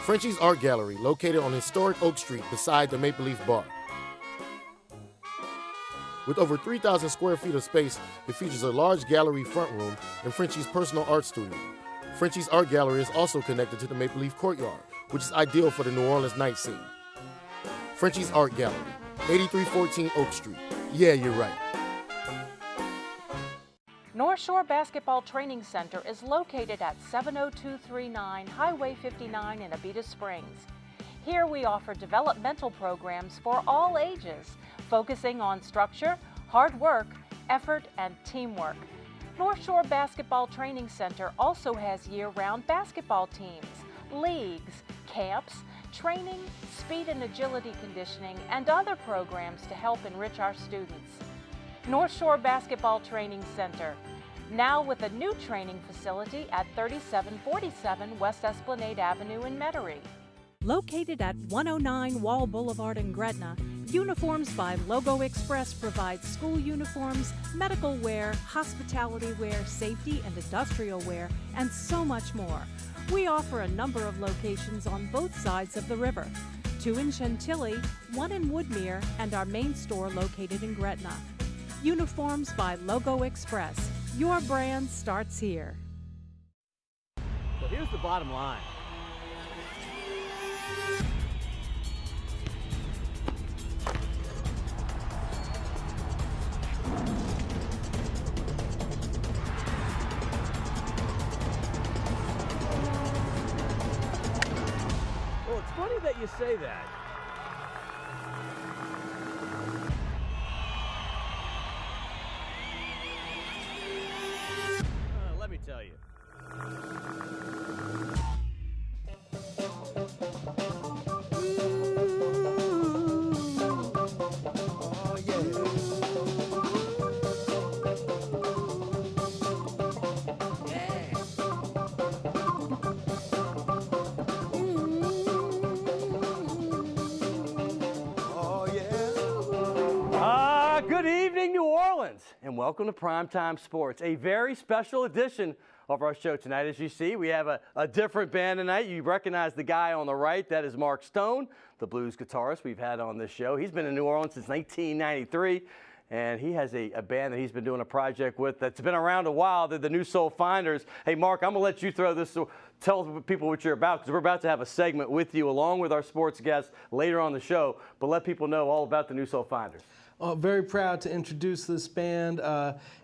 Frenchie's Art Gallery, located on historic Oak Street beside the Maple Leaf Bar. With over 3,000 square feet of space, it features a large gallery front room and Frenchie's personal art studio. Frenchie's Art Gallery is also connected to the Maple Leaf Courtyard, which is ideal for the New Orleans night scene. Frenchie's Art Gallery, 8314 Oak Street. Yeah, you're right. North Shore Basketball Training Center is located at 70239 Highway 59 in Abita Springs. Here we offer developmental programs for all ages, focusing on structure, hard work, effort, and teamwork. North Shore Basketball Training Center also has year-round basketball teams, leagues, camps, training, speed and agility conditioning, and other programs to help enrich our students. North Shore Basketball Training Center, now with a new training facility at 3747 West Esplanade Avenue in Metairie. Located at 109 Wall Boulevard in Gretna, Uniforms by Logo Express provides school uniforms, medical wear, hospitality wear, safety and industrial wear, and so much more. We offer a number of locations on both sides of the river. 2 in Chantilly, 1 in Woodmere, and our main store located in Gretna. Uniforms by Logo Express. Your brand starts here. So here's the bottom line. Well, it's funny that you say that. Let me tell you. Oh, yeah. Oh, yeah. Good evening, New Orleans, and welcome to Primetime Sports, a very special edition of our show tonight. As you see, we have a different band tonight. You recognize the guy on the right. That is Mark Stone, the blues guitarist we've had on this show. He's been in New Orleans since 1993, and he has a band that he's been doing a project with that's been around a while. They're the New Soul Finders. Hey, Mark, I'm going to let you throw this, so tell people what you're about, because we're about to have a segment with you along with our sports guests later on the show, but let people know all about the New Soul Finders. Very proud to introduce this band.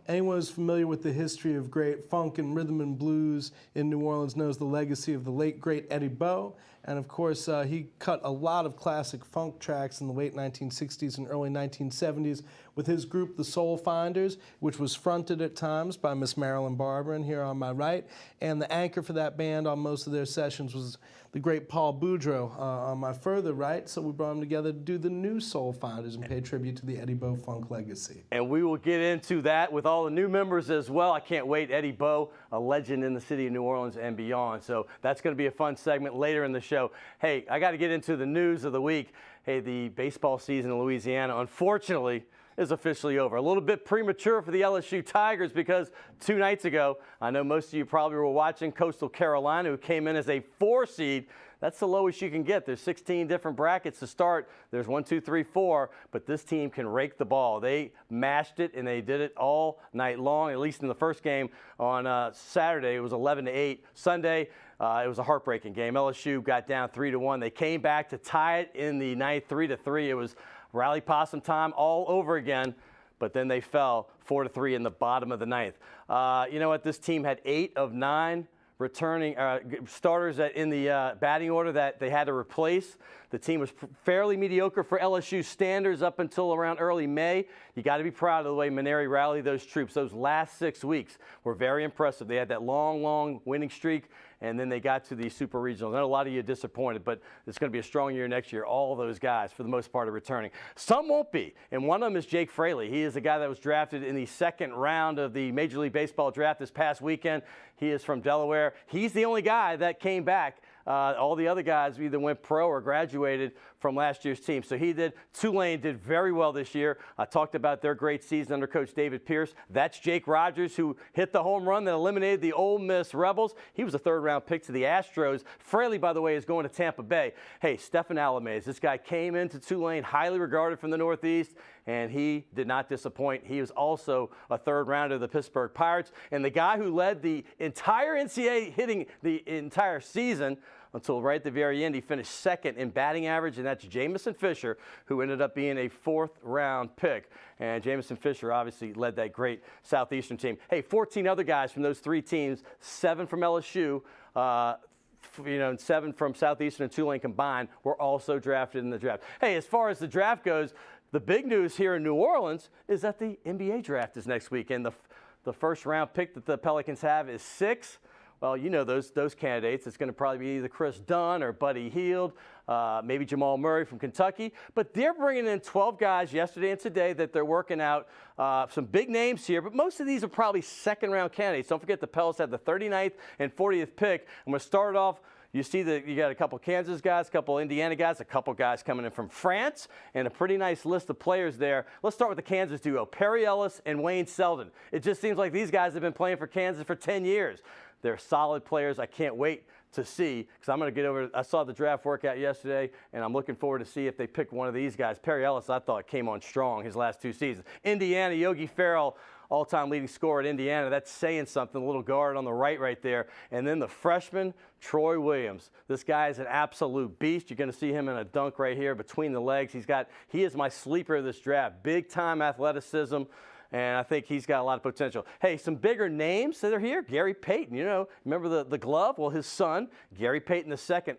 Anyone who's familiar with the history of great funk and rhythm and blues in New Orleans knows the legacy of the late, great Eddie Bo. And of course, he cut a lot of classic funk tracks in the late 1960s and early 1970s with his group, the Soul Finders, which was fronted at times by Miss Marilyn Barberin here on my right. And the anchor for that band on most of their sessions was the great Paul Boudreau on my further right. So we brought them together to do the New Soul Finders and pay tribute to the Eddie Bo funk legacy. And we will get into that with all the new members as well. I can't wait. Eddie Bo, a legend in the city of New Orleans and beyond. So that's going to be a fun segment later in the show. Hey, I got to get into the news of the week. Hey, the baseball season in Louisiana, unfortunately, is officially over. A little bit premature for the LSU Tigers because 2 nights ago, I know most of you probably were watching Coastal Carolina, who came in as a 4 seed. That's the lowest you can get. There's 16 different brackets to start. There's 1, 2, 3, 4, but this team can rake the ball. They mashed it, and they did it all night long, at least in the first game on Saturday. It was 11-8. Sunday, it was a heartbreaking game. LSU got down 3-1. They came back to tie it in the ninth, 3-3. It was rally possum time all over again, but then they fell 4-3 in the bottom of the ninth. You know what? This team had 8 of 9 returning starters in the batting order that they had to replace. The team was fairly mediocre for LSU standards up until around early May. You got to be proud of the way Maneri rallied those troops. Those last 6 weeks were very impressive. They had that long winning streak, and then they got to the Super Regionals. I know a lot of you are disappointed, but it's going to be a strong year next year. All those guys, for the most part, are returning. Some won't be, and one of them is Jake Fraley. He is a guy that was drafted in the 2nd round of the Major League Baseball draft this past weekend. He is from Delaware. He's the only guy that came back all the other guys either went pro or graduated from last year's team. So he did. Tulane did very well this year. I talked about their great season under Coach David Pierce. That's Jake Rogers, who hit the home run that eliminated the Ole Miss Rebels. He was a third-round pick to the Astros. Fraley, by the way, is going to Tampa Bay. Hey, Stephen Alamez, this guy came into Tulane, highly regarded from the Northeast, and he did not disappoint. He was also a third-rounder of the Pittsburgh Pirates. And the guy who led the entire NCAA hitting the entire season until right at the very end, he finished second in batting average, and that's Jamison Fisher, who ended up being a fourth-round pick. And Jamison Fisher obviously led that great Southeastern team. Hey, 14 other guys from those 3 teams, 7 from LSU, and 7 from Southeastern and Tulane combined, were also drafted in the draft. Hey, as far as the draft goes, the big news here in New Orleans is that the NBA draft is next week, and the first-round pick that the Pelicans have is 6. Well, you know those candidates. It's going to probably be either Chris Dunn or Buddy Hield, maybe Jamal Murray from Kentucky. But they're bringing in 12 guys yesterday and today that they're working out. Some big names here, but most of these are probably second-round candidates. Don't forget the Pels have the 39th and 40th pick. I'm going to start it off. You see that you got a couple Kansas guys, a couple Indiana guys, a couple guys coming in from France, and a pretty nice list of players there. Let's start with the Kansas duo, Perry Ellis and Wayne Selden. It just seems like these guys have been playing for Kansas for 10 years. They're solid players. I can't wait to see, because I'm going to get over. I saw the draft workout yesterday, and I'm looking forward to see if they pick one of these guys. Perry Ellis, I thought, came on strong his last 2 seasons. Indiana, Yogi Ferrell, all-time leading scorer at Indiana. That's saying something. A little guard on the right there. And then the freshman, Troy Williams. This guy is an absolute beast. You're going to see him in a dunk right here between the legs. He is my sleeper of this draft. Big-time athleticism. And I think he's got a lot of potential. Hey, some bigger names that are here. Gary Payton, remember the glove? Well, his son, Gary Payton II,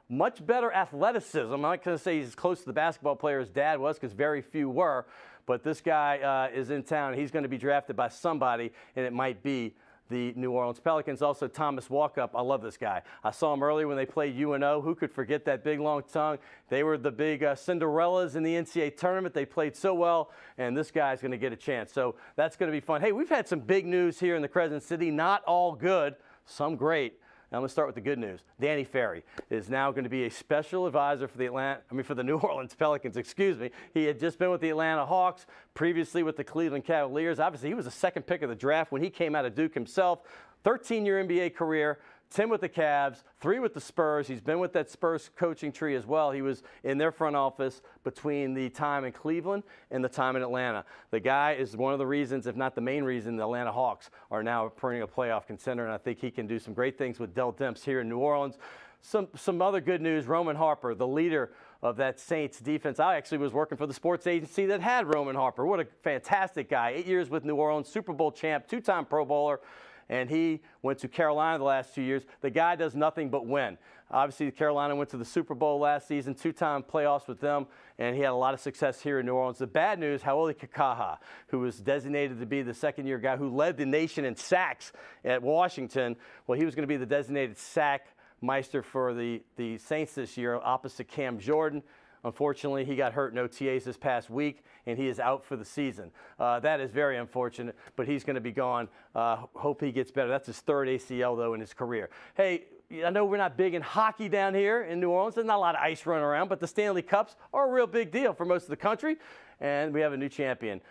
much better athleticism. I'm not going to say he's as close to the basketball player as Dad was, because very few were. But this guy is in town. He's going to be drafted by somebody, and it might be the New Orleans Pelicans. Also, Thomas Walkup. I love this guy. I saw him earlier when they played UNO. Who could forget that big, long tongue? They were the big Cinderellas in the NCAA tournament. They played so well, and this guy's going to get a chance. So that's going to be fun. Hey, we've had some big news here in the Crescent City. Not all good, some great. Now, I'm going to start with the good news. Danny Ferry is now going to be a special advisor for the New Orleans Pelicans, excuse me. He had just been with the Atlanta Hawks, previously with the Cleveland Cavaliers. Obviously, he was the second pick of the draft when he came out of Duke himself. 13-year NBA career, 10 with the Cavs, 3 with the Spurs. He's been with that Spurs coaching tree as well. He was in their front office between the time in Cleveland and the time in Atlanta. The guy is one of the reasons, if not the main reason, the Atlanta Hawks are now a perennial playoff contender, and I think he can do some great things with Dell Demps here in New Orleans. Some other good news, Roman Harper, the leader of that Saints defense. I actually was working for the sports agency that had Roman Harper. What a fantastic guy. 8 years with New Orleans, Super Bowl champ, 2-time Pro Bowler. And he went to Carolina the last 2 years. The guy does nothing but win. Obviously, Carolina went to the Super Bowl last season, 2-time playoffs with them, and he had a lot of success here in New Orleans. The bad news, Hau'oli Kikaha, who was designated to be the second-year guy who led the nation in sacks at Washington. Well, he was going to be the designated sack meister for the Saints this year, opposite Cam Jordan. Unfortunately, he got hurt in OTAs this past week, and he is out for the season. That is very unfortunate, but he's going to be gone. Hope he gets better. That's his 3rd ACL, though, in his career. Hey, I know we're not big in hockey down here in New Orleans. There's not a lot of ice running around, but the Stanley Cups are a real big deal for most of the country, and we have a new champion.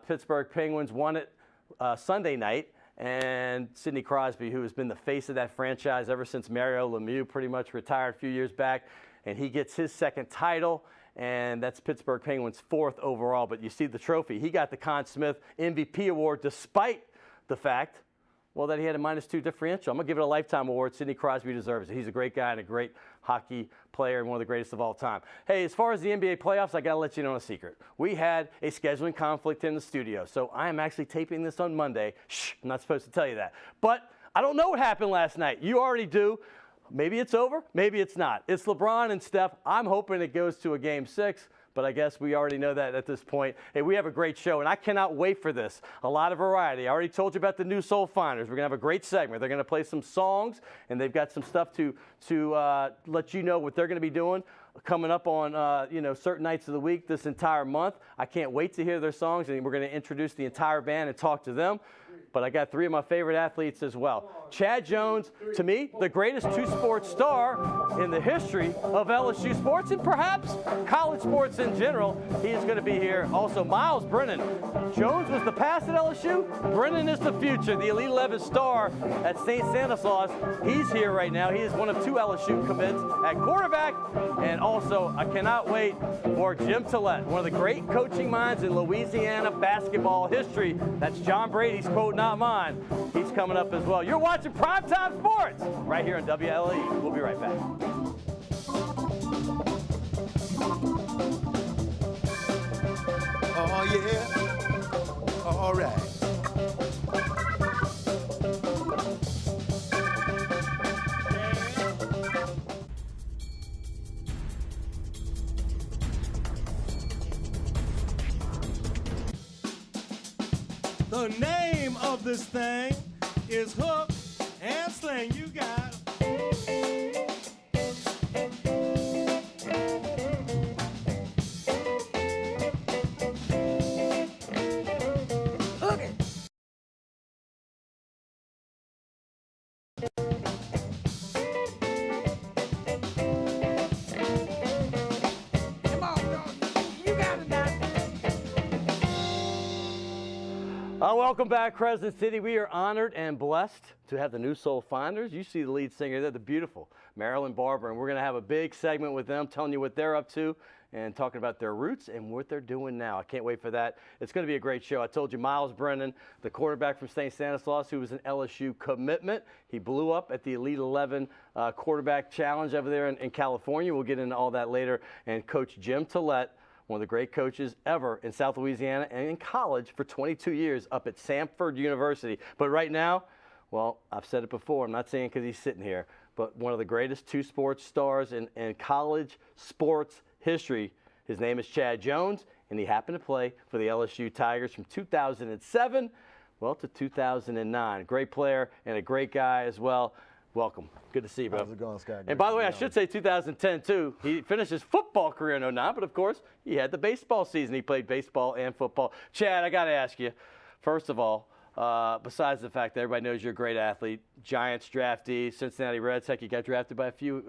Pittsburgh Penguins won it Sunday night. And Sidney Crosby, who has been the face of that franchise ever since Mario Lemieux pretty much retired a few years back, and he gets his 2nd title, and that's Pittsburgh Penguins' 4th overall. But you see the trophy. He got the Conn Smythe MVP award despite the fact, well, that he had a -2 differential. I'm going to give it a Lifetime Award. Sidney Crosby deserves it. He's a great guy and a great hockey player and one of the greatest of all time. Hey, as far as the NBA playoffs, I got to let you know a secret. We had a scheduling conflict in the studio, so I am actually taping this on Monday. Shh, I'm not supposed to tell you that. But I don't know what happened last night. You already do. Maybe it's over, maybe it's not. It's LeBron and Steph. I'm hoping it goes to a Game 6, but I guess we already know that at this point. Hey, we have a great show, and I cannot wait for this. A lot of variety. I already told you about the new Soul Finders. We're going to have a great segment. They're going to play some songs, and they've got some stuff to let you know what they're going to be doing coming up on certain nights of the week this entire month. I can't wait to hear their songs, and we're going to introduce the entire band and talk to them. but I got 3 of my favorite athletes as well. Chad Jones, to me, the greatest two-sport star in the history of LSU sports and perhaps college sports in general. He is going to be here. Also, Miles Brennan. Jones was the past at LSU. Brennan is the future, the Elite 11 star at St. Stanislaus. He's here right now. He is one of 2 LSU commits at quarterback. And also, I cannot wait for Jim Tillett, one of the great coaching minds in Louisiana basketball history. That's John Brady's quote, not mine. He's coming up as well. You're watching Primetime Sports right here on WLAE. We'll be right back. Oh, yeah. All right. The name of this thing is hook and sling. You got hook it. Come on, dog. You got it now. Welcome back, Crescent City. We are honored and blessed to have the New Soul Finders. You see the lead singer there, the beautiful Marilyn Barber, and we're going to have a big segment with them telling you what they're up to and talking about their roots and what they're doing now. I can't wait for that. It's going to be a great show. I told you Miles Brennan, the quarterback from St. Stanislaus, who was an LSU commitment. He blew up at the Elite 11 quarterback challenge over there in California. We'll get into all that later. And Coach Jim Tillett, one of the great coaches ever in South Louisiana and in college for 22 years up at Samford University. But right now, well, I've said it before. I'm not saying because he's sitting here, but one of the greatest two-sport stars in college sports history. His name is Chad Jones, and he happened to play for the LSU Tigers from 2007, well, to 2009. Great player and a great guy as well. Welcome. Good to see you, bro. How's it going, Scott? And by the way, I should say 2010, too. He finished his football career in 09, but, of course, he had the baseball season. He played baseball and football. Chad, I got to ask you, first of all, besides the fact that everybody knows you're a great athlete, Giants draftee, Cincinnati Reds, heck, you got drafted by a few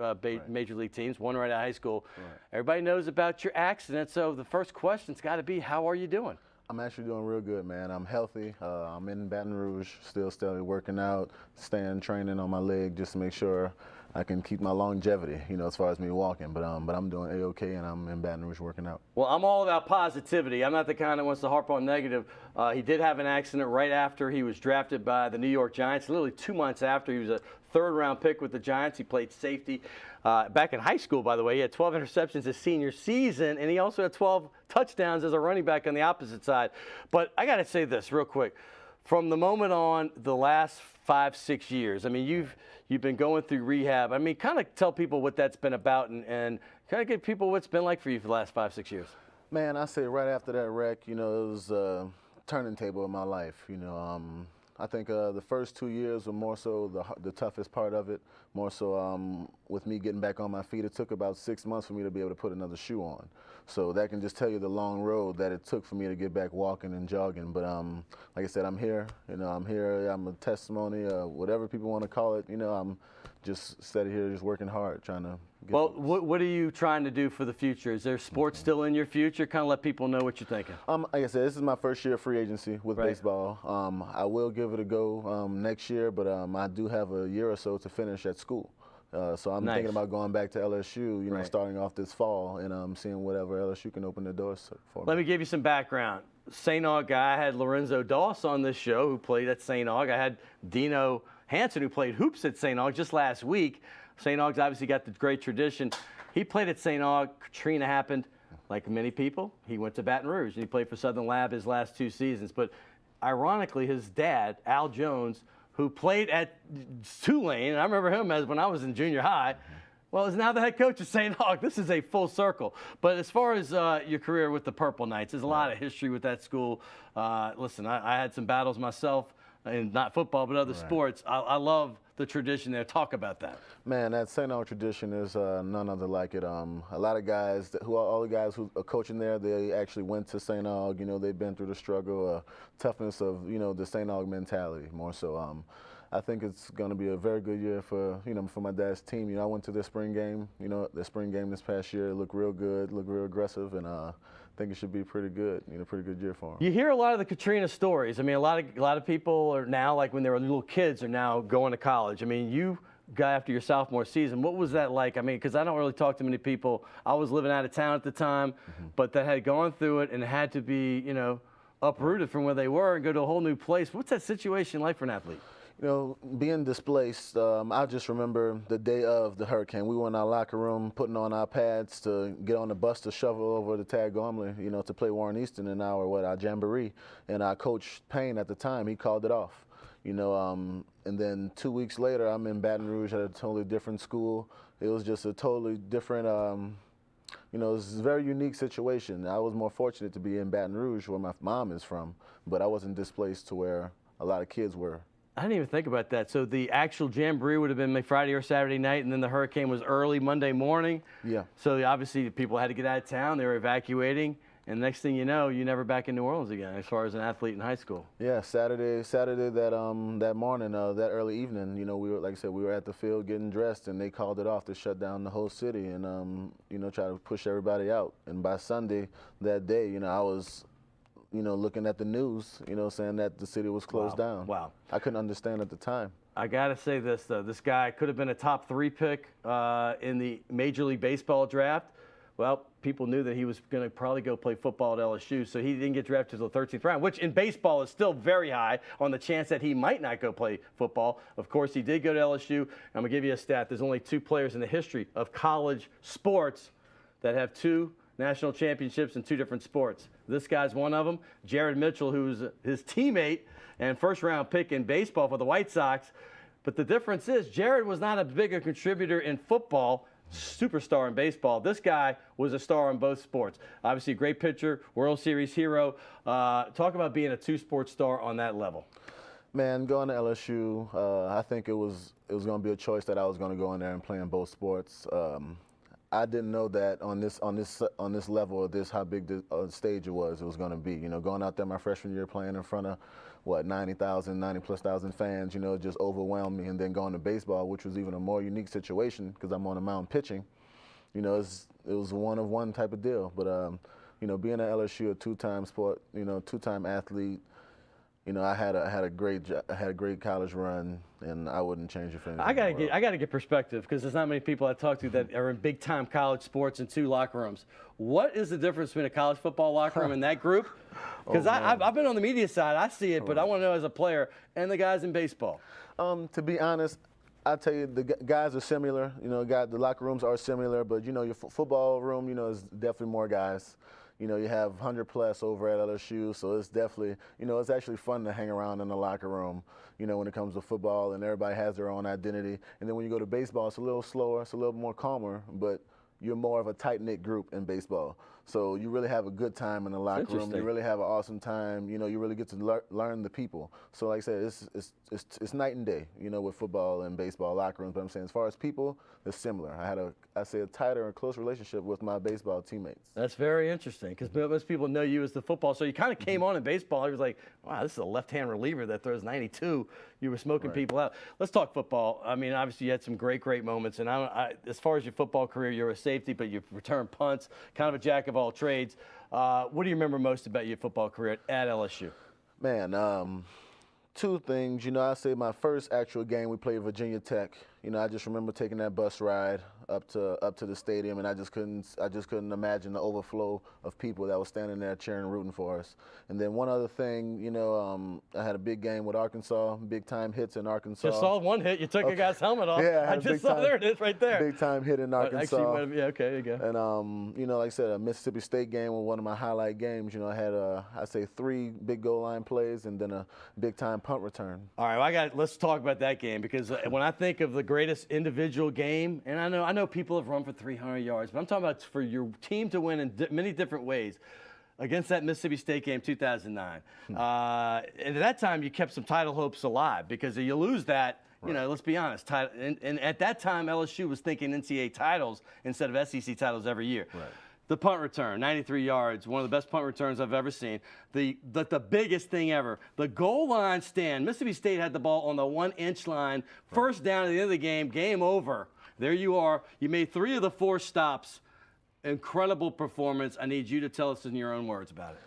major league teams, one right out of high school. Right. Everybody knows about your accident, so the first question's got to be, how are you doing? I'm actually doing real good, man. I'm healthy. I'm in Baton Rouge, still steadily working out, staying training on my leg just to make sure I can keep my longevity, you know, as far as me walking. But I'm doing A-OK, and I'm in Baton Rouge working out. Well, I'm all about positivity. I'm not the kind that wants to harp on negative. He did have an accident right after he was drafted by the New York Giants, literally 2 months after. He was a third-round pick with the Giants. He played safety. Back in high school, by the way, he had 12 interceptions his senior season, and he also had 12 touchdowns as a running back on the opposite side. But I got to say this real quick. From the moment on, the last 5-6 years, I mean, you've been going through rehab. I mean, kind of tell people what that's been about and kind of give people what's been like for you for the last 5-6 years. Man, I say right after that wreck, you know, it was a turning table in my life, you know. I think the first 2 years were more so the toughest part of it, more so with me getting back on my feet. It took about 6 months for me to be able to put another shoe on. So that can just tell you the long road that it took for me to get back walking and jogging. But like I said, I'm here. You know, I'm here. I'm a testimony, whatever people want to call it. You know, I'm just steady here, just working hard, trying to get. Well, what are you trying to do for the future? Is there sports still in your future? Kind of let people know what you're thinking. Like I said, this is my first year of free agency with baseball. I will give it a go next year, but I do have a year or so to finish at school. So I'm thinking about going back to LSU, you know, starting off this fall and seeing whatever LSU can open the doors for me. Let me give you some background. St. Aug guy, I had Lorenzo Doss on this show who played at St. Aug. I had Dino Hansen who played hoops at St. Aug just last week. St. Aug's obviously got the great tradition. He played at St. Aug. Katrina happened. Like many people, he went to Baton Rouge and he played for Southern Lab his last 2 seasons. But ironically, his dad, Al Jones, who played at Tulane, and I remember him as when I was in junior high, well, is now the head coach of St. Aug. This is a full circle. But as far as your career with the Purple Knights, there's a lot of history with that school. Listen, I had some battles myself and not football, but other sports. I love the tradition there. Talk about that. Man, that St. Aug tradition is none other like it. A lot of guys, all the guys who are coaching there, they actually went to St. Aug. You know, they've been through the struggle, toughness of, you know, the St. Aug mentality more so. I think it's going to be a very good year for, you know, for my dad's team. You know, I went to their spring game. You know, their spring game this past year. It looked real good, looked real aggressive, and I think it should be pretty good. You know, pretty good year for them. You hear a lot of the Katrina stories. I mean, a lot of people are now, like when they were little kids, are now going to college. I mean, you got after your sophomore season. What was that like? I mean, because I don't really talk to many people. I was living out of town at the time, but that had gone through it and had to be, you know, uprooted from where they were and go to a whole new place. What's that situation like for an athlete? You know, being displaced, I just remember the day of the hurricane. We were in our locker room putting on our pads to get on the bus to shovel over to Tad Gormley, you know, to play Warren Easton in our jamboree. And our coach, Payne, at the time, he called it off. You know, and then 2 weeks later, I'm in Baton Rouge at a totally different school. It was just a totally different, you know, it was a very unique situation. I was more fortunate to be in Baton Rouge, where my mom is from, but I wasn't displaced to where a lot of kids were. I didn't even think about that. So the actual jamboree would have been like Friday or Saturday night, and then the hurricane was early Monday morning. Yeah. So obviously people had to get out of town. They were evacuating, and next thing you know, you're never back in New Orleans again as far as an athlete in high school. Yeah, Saturday that morning, that early evening, you know, we were, like I said, we were at the field getting dressed, and they called it off to shut down the whole city and you know, try to push everybody out. And by Sunday that day, you know, I was, you know, looking at the news, you know, saying that the city was closed down. Wow. I couldn't understand at the time. I got to say this, though. This guy could have been a top 3 pick in the Major League Baseball draft. Well, people knew that he was going to probably go play football at LSU, so he didn't get drafted until the 13th round, which in baseball is still very high on the chance that he might not go play football. Of course, he did go to LSU. I'm going to give you a stat. There's only 2 players in the history of college sports that have 2 national championships in 2 different sports. This guy's one of them. Jared Mitchell, who's his teammate and first-round pick in baseball for the White Sox. But the difference is Jared was not a bigger contributor in football, superstar in baseball. This guy was a star in both sports. Obviously, a great pitcher, World Series hero. Talk about being a 2-sport star on that level. Man, going to LSU, I think it was going to be a choice that I was going to go in there and play in both sports. I didn't know that on this level of this, how big the stage it was going to be. You know, going out there my freshman year playing in front of, 90+ thousand fans, you know, it just overwhelmed me. And then going to baseball, which was even a more unique situation because I'm on the mound pitching, you know, it was a one-of-one type of deal. But, you know, being at LSU, a 2-time athlete, you know, I had a great college run, and I wouldn't change it for anything. I gotta get perspective because there's not many people I talk to that are in big time college sports in 2 locker rooms. What is the difference between a college football locker room and that group? Because I've been on the media side, I see it, but I want to know as a player and the guys in baseball. To be honest, I tell you, the guys are similar. You know, the locker rooms are similar, but you know, your football room, you know, is definitely more guys. You know, you have 100+ over at LSU, so it's definitely, you know, it's actually fun to hang around in the locker room, you know, when it comes to football, and everybody has their own identity. And then when you go to baseball, it's a little slower, it's a little more calmer, but you're more of a tight-knit group in baseball. So you really have a good time in the locker room. You really have an awesome time. You know, you really get to learn the people. So like I said, it's night and day, you know, with football and baseball locker rooms. But I'm saying as far as people, it's similar. I had a tighter and close relationship with my baseball teammates. That's very interesting because most people know you as the football. So you kind of came on in baseball. I was like, wow, this is a left-hand reliever that throws 92. You were smoking people out. Let's talk football. I mean, obviously you had some great moments. And as far as your football career, you're a safety, but you return punts, kind of a jack of all trades. What do you remember most about your football career at LSU? Man, 2 things. You know, I say my first actual game we played Virginia Tech. You know, I just remember taking that bus ride up to the stadium, and I just couldn't imagine the overflow of people that were standing there cheering and rooting for us. And then one other thing, you know, I had a big game with Arkansas, big time hits in Arkansas. Just saw one hit. You took a guy's helmet off. Yeah, I just saw. There it is, right there. Big time hit in Arkansas. Actually, yeah, okay, there you go. And you know, like I said, a Mississippi State game was one of my highlight games. You know, I had I'd say 3 big goal line plays and then a big time punt return. All right, let's talk about that game because when I think of the greatest individual game, and I know people have run for 300 yards, but I'm talking about for your team to win in many different ways. against that Mississippi State game, 2009. And at that time, you kept some title hopes alive because if you lose that, you know, let's be honest. And at that time, LSU was thinking NCAA titles instead of SEC titles every year. Right. The punt return, 93 yards, one of the best punt returns I've ever seen. The biggest thing ever, the goal line stand. Mississippi State had the ball on the 1-inch line. First down at the end of the game, game over. There you are. You made 3 of the 4 stops. Incredible performance. I need you to tell us in your own words about it.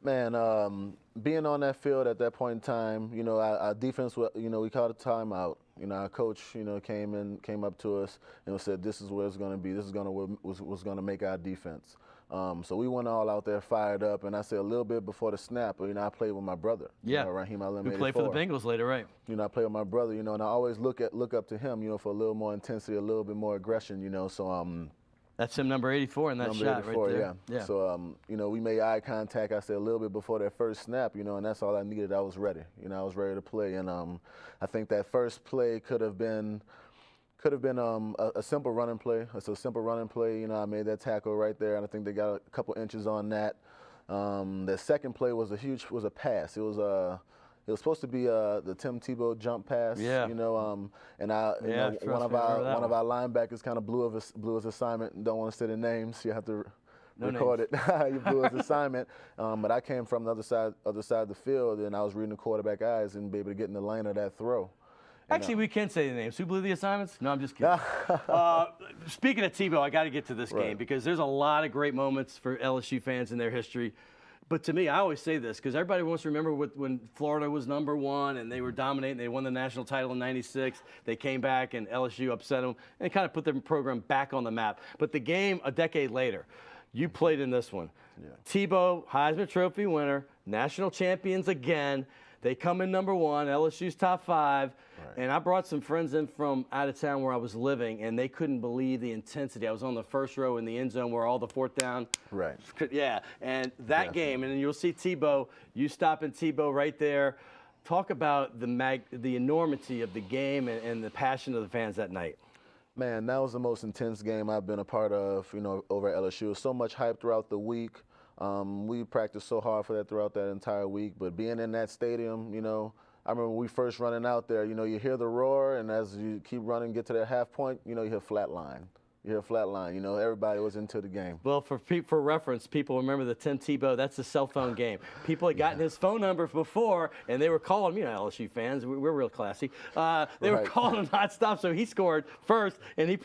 Man, being on that field at that point in time, you know, our defense, you know, we called a timeout. You know, our coach, you know, came up to us and said, "This is where it's going to be. This is what's going to make our defense." So we went all out there fired up, and I said a little bit before the snap, you know, I played with my brother. Yeah, you know, Raheem who played for the Bengals later, right? You know, I played with my brother. You know, and I always look up to him, you know, for a little more intensity, a little bit more aggression. You know, so that's him, number 84 in that number shot 84, right there. Yeah. So, you know, we made eye contact, I said, a little bit before that first snap, you know, and that's all I needed. I was ready. You know, I was ready to play. And I think that first play could have been a simple running play. It's a simple running play. You know, I made that tackle right there, and I think they got a couple inches on that. The second play was a pass. It was supposed to be the Tim Tebow jump pass. Yeah. You know, and one of our linebackers kind of blew his assignment. Don't want to say the names. You have to record it. He blew his assignment. But I came from the other side of the field, and I was reading the quarterback eyes and be able to get in the lane of that throw. Actually, we can say the names. Who blew the assignments? No, I'm just kidding. Speaking of Tebow, I got to get to this game because there's a lot of great moments for LSU fans in their history. But to me, I always say this because everybody wants to remember when Florida was #1 and they were dominating. They won the national title in '96. They came back and LSU upset them and kind of put their program back on the map. But the game a decade later, you played in this one. Yeah. Tebow, Heisman Trophy winner, national champions again. They come in #1, LSU's top 5. Right. And I brought some friends in from out of town where I was living, and they couldn't believe the intensity. I was on the first row in the end zone where all the 4th down. Right. Yeah, and that game, and then you'll see Tebow, you stopping Tebow right there. Talk about the enormity of the game and the passion of the fans that night. Man, that was the most intense game I've been a part of, you know, over at LSU. So much hype throughout the week. We practiced so hard for that throughout that entire week, but being in that stadium, you know, I remember when we first running out there, you know, you hear the roar, and as you keep running, get to that half point, you know, you hear flatline. You hear flatline, you know, everybody was into the game. Well, for reference, people remember the Tim Tebow, that's the cell phone game. People had gotten his phone number before, and they were calling, you know, LSU fans, we're real classy. They were calling him nonstop, so he scored first, and he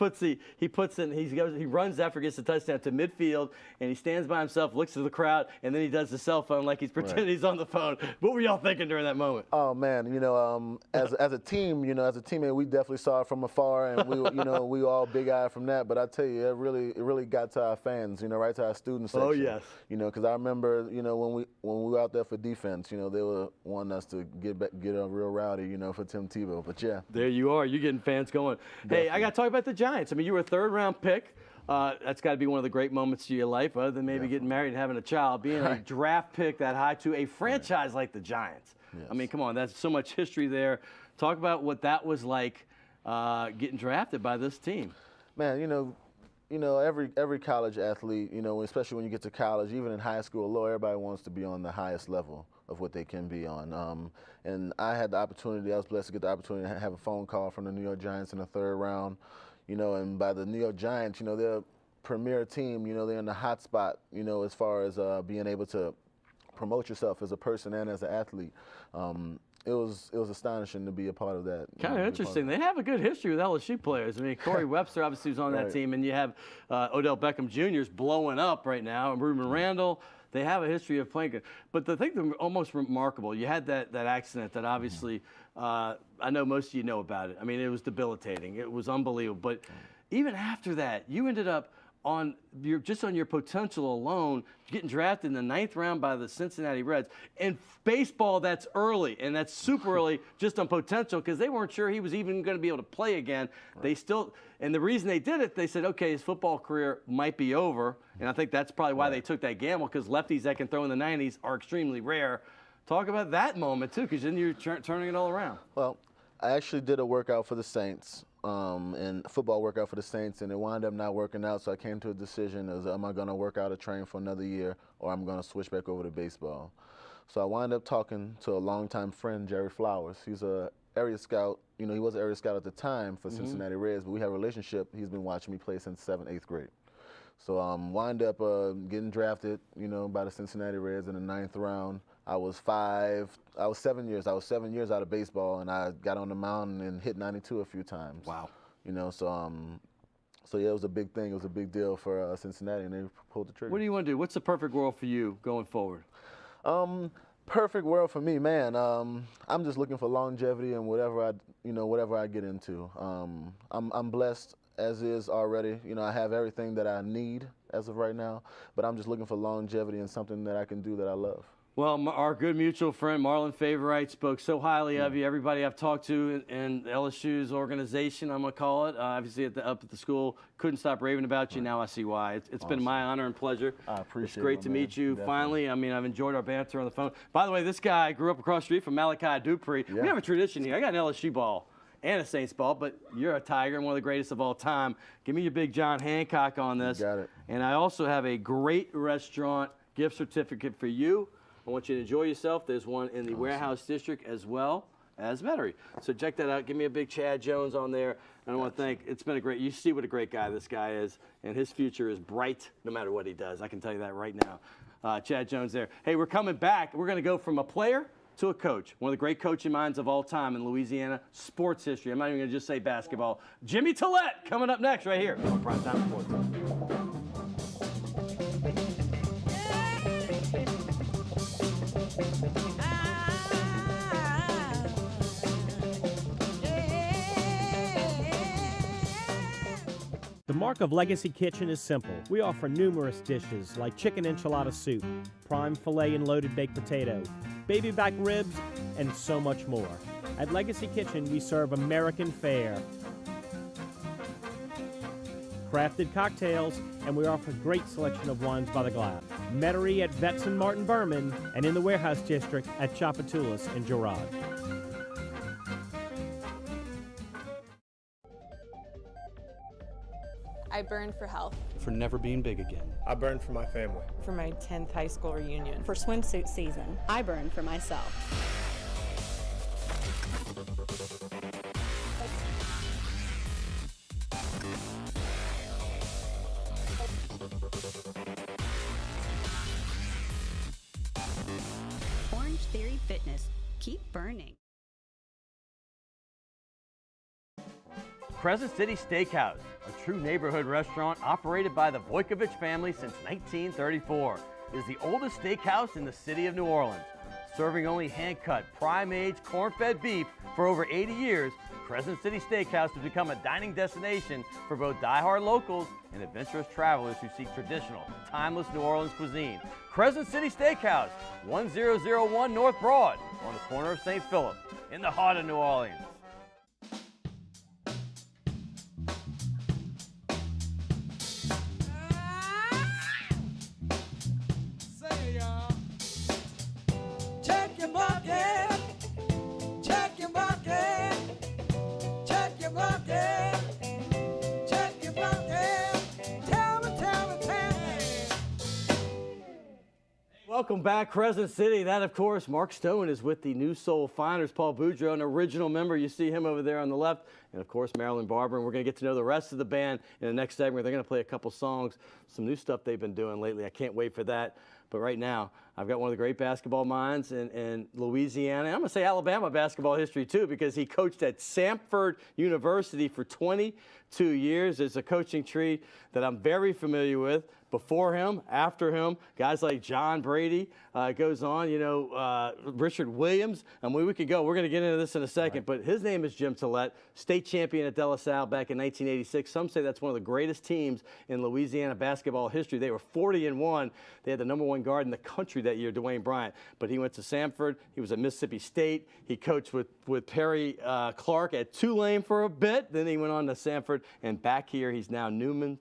runs after gets the touchdown to midfield, and he stands by himself, looks to the crowd, and then he does the cell phone like he's pretending he's on the phone. What were y'all thinking during that moment? Oh man, you know, as a team, you know, as a teammate, we definitely saw it from afar, and we, you know, we were all big-eyed from that. But I tell you, it really got to our fans, you know, right to our student section. Oh yes. You know, because I remember, you know, when we were out there for defense, you know, they were wanting us to get a real rowdy, you know, for Tim Tebow. But yeah. There you are. You're getting fans going. Definitely. Hey, I got to talk about the Giants. I mean, you were a 3rd-round pick. That's got to be one of the great moments of your life, other than maybe getting married and having a child. Being a draft pick that high to a franchise like the Giants. Yes. I mean, come on, that's so much history there. Talk about what that was like getting drafted by this team. Man, you know, every college athlete, you know, especially when you get to college, even in high school, everybody wants to be on the highest level of what they can be on. And I had the opportunity, I was blessed to get the opportunity to have a phone call from the New York Giants in the 3rd round, you know, and by the New York Giants, you know, they're a premier team, you know, they're in the hot spot, you know, as far as being able to promote yourself as a person and as an athlete. It was astonishing to be a part of that. Kind of interesting. They have a good history with LSU players. I mean, Corey Webster obviously was on that team, and you have Odell Beckham Jr.'s blowing up right now, and Ruben Randall. They have a history of playing good. But the thing that's almost remarkable, you had that accident that obviously I know most of you know about it. I mean, it was debilitating. It was unbelievable. But even after that, you ended up on your potential alone, getting drafted in the 9th round by the Cincinnati Reds. In baseball, that's early, and that's super early just on potential because they weren't sure he was even going to be able to play again. Right. And the reason they did it, they said, okay, his football career might be over, and I think that's probably why they took that gamble because lefties that can throw in the 90s are extremely rare. Talk about that moment, too, because then you're turning it all around. Well, I actually did a workout for the Saints and football workout for the Saints, and it wound up not working out. So I came to a decision: am I going to work out or train for another year, or I'm going to switch back over to baseball? So I wound up talking to a longtime friend, Jerry Flowers. He's a area scout. You know, he was an area scout at the time for Cincinnati Reds, but we have a relationship. He's been watching me play since 7th, 8th grade. So wound up getting drafted, you know, by the Cincinnati Reds in the 9th round. I was 7 years out of baseball, and I got on the mound and hit 92 a few times. Wow. You know, so yeah, it was a big thing. It was a big deal for Cincinnati, and they pulled the trigger. What do you want to do? What's the perfect world for you going forward? Perfect world for me, man. I'm just looking for longevity and whatever I get into. I'm blessed as is already. You know, I have everything that I need as of right now, but I'm just looking for longevity and something that I can do that I love. Well, our good mutual friend Marlon Favorite spoke so highly of you. Everybody I've talked to in LSU's organization, I'm going to call it, obviously up at the school, couldn't stop raving about you. Now I see why. It's awesome. Been my honor and pleasure. I appreciate it. It's great to meet you. Definitely. Finally, I mean, I've enjoyed our banter on the phone. By the way, this guy grew up across the street from Malachi Dupree. Yeah. We have a tradition here. I got an LSU ball and a Saints ball, but you're a Tiger and one of the greatest of all time. Give me your big John Hancock on this. You got it. And I also have a great restaurant gift certificate for you. I want you to enjoy yourself. There's one in the Warehouse District as well as Metairie. So check that out. Give me a big Chad Jones on there. And I want to thank, it's been a great, you see what a great guy this guy is, and his future is bright no matter what he does. I can tell you that right now. Chad Jones there. Hey, we're coming back. We're going to go from a player to a coach, one of the great coaching minds of all time in Louisiana sports history. I'm not even going to just say basketball. Jimmy Tillett coming up next right here on Primetime Sports. The mark of Legacy Kitchen is simple. We offer numerous dishes like chicken enchilada soup, prime filet and loaded baked potato, baby back ribs, and so much more. At Legacy Kitchen, we serve American fare, crafted cocktails, and we offer a great selection of wines by the glass. Metairie at Vetz and Martin Berman, and in the Warehouse District at Chapatulas and Girard. I burned for health. For never being big again. I burned for my family. For my 10th high school reunion. For swimsuit season. I burned for myself. Orange Theory Fitness. Keep burning. Crescent City Steakhouse, a true neighborhood restaurant operated by the Vojkovic family since 1934, is the oldest steakhouse in the city of New Orleans. Serving only hand-cut, prime-aged, corn-fed beef for over 80 years, Crescent City Steakhouse has become a dining destination for both die-hard locals and adventurous travelers who seek traditional, timeless New Orleans cuisine. Crescent City Steakhouse, 1001 North Broad, on the corner of St. Philip, in the heart of New Orleans. Welcome back, Crescent City. That, of course, Mark Stone is with the New Soul Finders. Paul Boudreaux, an original member. You see him over there on the left. And, of course, Marilyn Barber. And we're going to get to know the rest of the band in the next segment. They're going to play a couple songs, some new stuff they've been doing lately. I can't wait for that. But right now, I've got one of the great basketball minds in Louisiana. And I'm going to say Alabama basketball history, too, because he coached at Samford University for 22 years. It's a coaching tree that I'm very familiar with. Before him, after him, guys like John Brady goes on, Richard Williams. I mean, we could go. We're going to get into this in a second, but his name is Jim Tillett, state champion at De La Salle back in 1986. Some say that's one of the greatest teams in Louisiana basketball history. They were 40-1. They had the #1 guard in the country that year, Dwayne Bryant. But he went to Samford. He was at Mississippi State. He coached with Perry Clark at Tulane for a bit. Then he went on to Samford, and back here he's now Newman,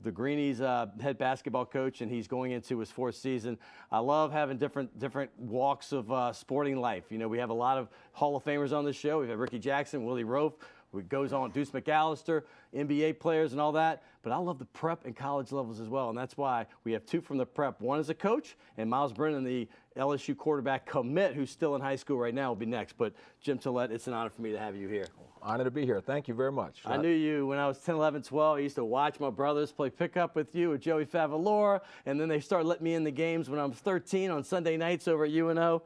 the Greenies head basketball coach, and he's going into his 4th season. I love having different walks of sporting life. You know, we have a lot of Hall of Famers on this show. We've had Ricky Jackson, Willie Roaf, It goes on, Deuce McAllister, NBA players and all that, but I love the prep and college levels as well, and that's why we have two from the prep. One is a coach, and Miles Brennan, the LSU quarterback commit, who's still in high school right now, will be next. But Jim Tillett, it's an honor for me to have you here. Honored to be here. Thank you very much. I knew you when I was 10, 11, 12. I used to watch my brothers play pickup with you, with Joey Favalora, and then they started letting me in the games when I was 13 on Sunday nights over at UNO.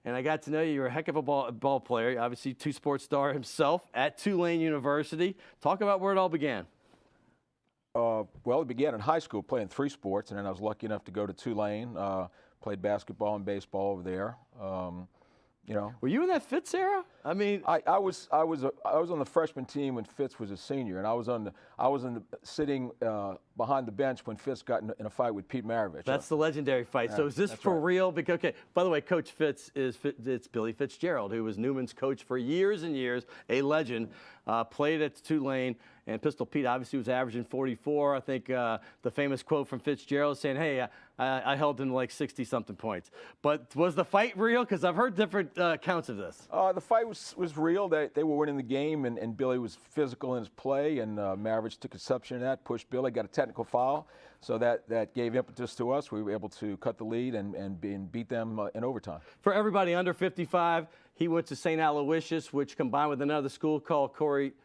And I got to know you. You're a heck of a ball player. Obviously, two-sport star himself at Tulane University. Talk about where it all began. Well, it began in high school playing 3 sports, and then I was lucky enough to go to Tulane. Played basketball and baseball over there. You know. Were you in that Fitz era? I mean, I was on the freshman team when Fitz was a senior, and I was sitting behind the bench when Fitz got in a fight with Pete Maravich. That's the legendary fight. So is this for real? Because, okay, by the way, Coach Fitz it's Billy Fitzgerald, who was Newman's coach for years and years, a legend, played at Tulane. And Pistol Pete obviously was averaging 44. I think the famous quote from Fitzgerald saying, hey, I held him like 60-something points. But was the fight real? Because I've heard different accounts of this. The fight was real. They were winning the game, and Billy was physical in his play, and Maravich took exception to that, pushed Billy, got a technical foul. So that gave impetus to us. We were able to cut the lead and beat them in overtime. For everybody under 55, he went to St. Aloysius, which combined with another school called Coriezu,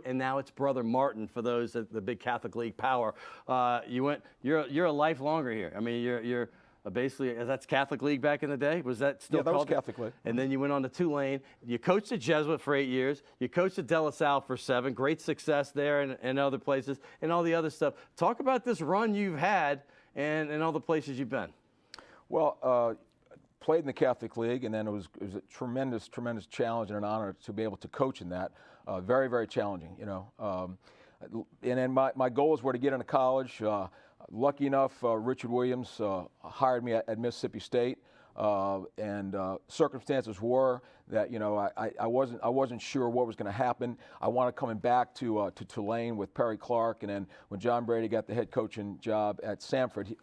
and now it's Brother Martin for those at the big Catholic League power. You're a lifelonger here. I mean, you're basically, that's Catholic League back in the day. Was that still that called? Was Catholic League. And then you went on to Tulane. You coached at Jesuit for 8 years. You coached at De La Salle for 7. Great success there and other places and all the other stuff. Talk about this run you've had and all the places you've been. Well, played in the Catholic League, and then it was a tremendous challenge and an honor to be able to coach in that. Very, very challenging, you know. And then my goals were to get into college. Lucky enough, Richard Williams hired me at Mississippi State, and circumstances were that, you know, I wasn't sure what was going to happen. I wanted coming back to Tulane with Perry Clark, and then when John Brady got the head coaching job at Samford,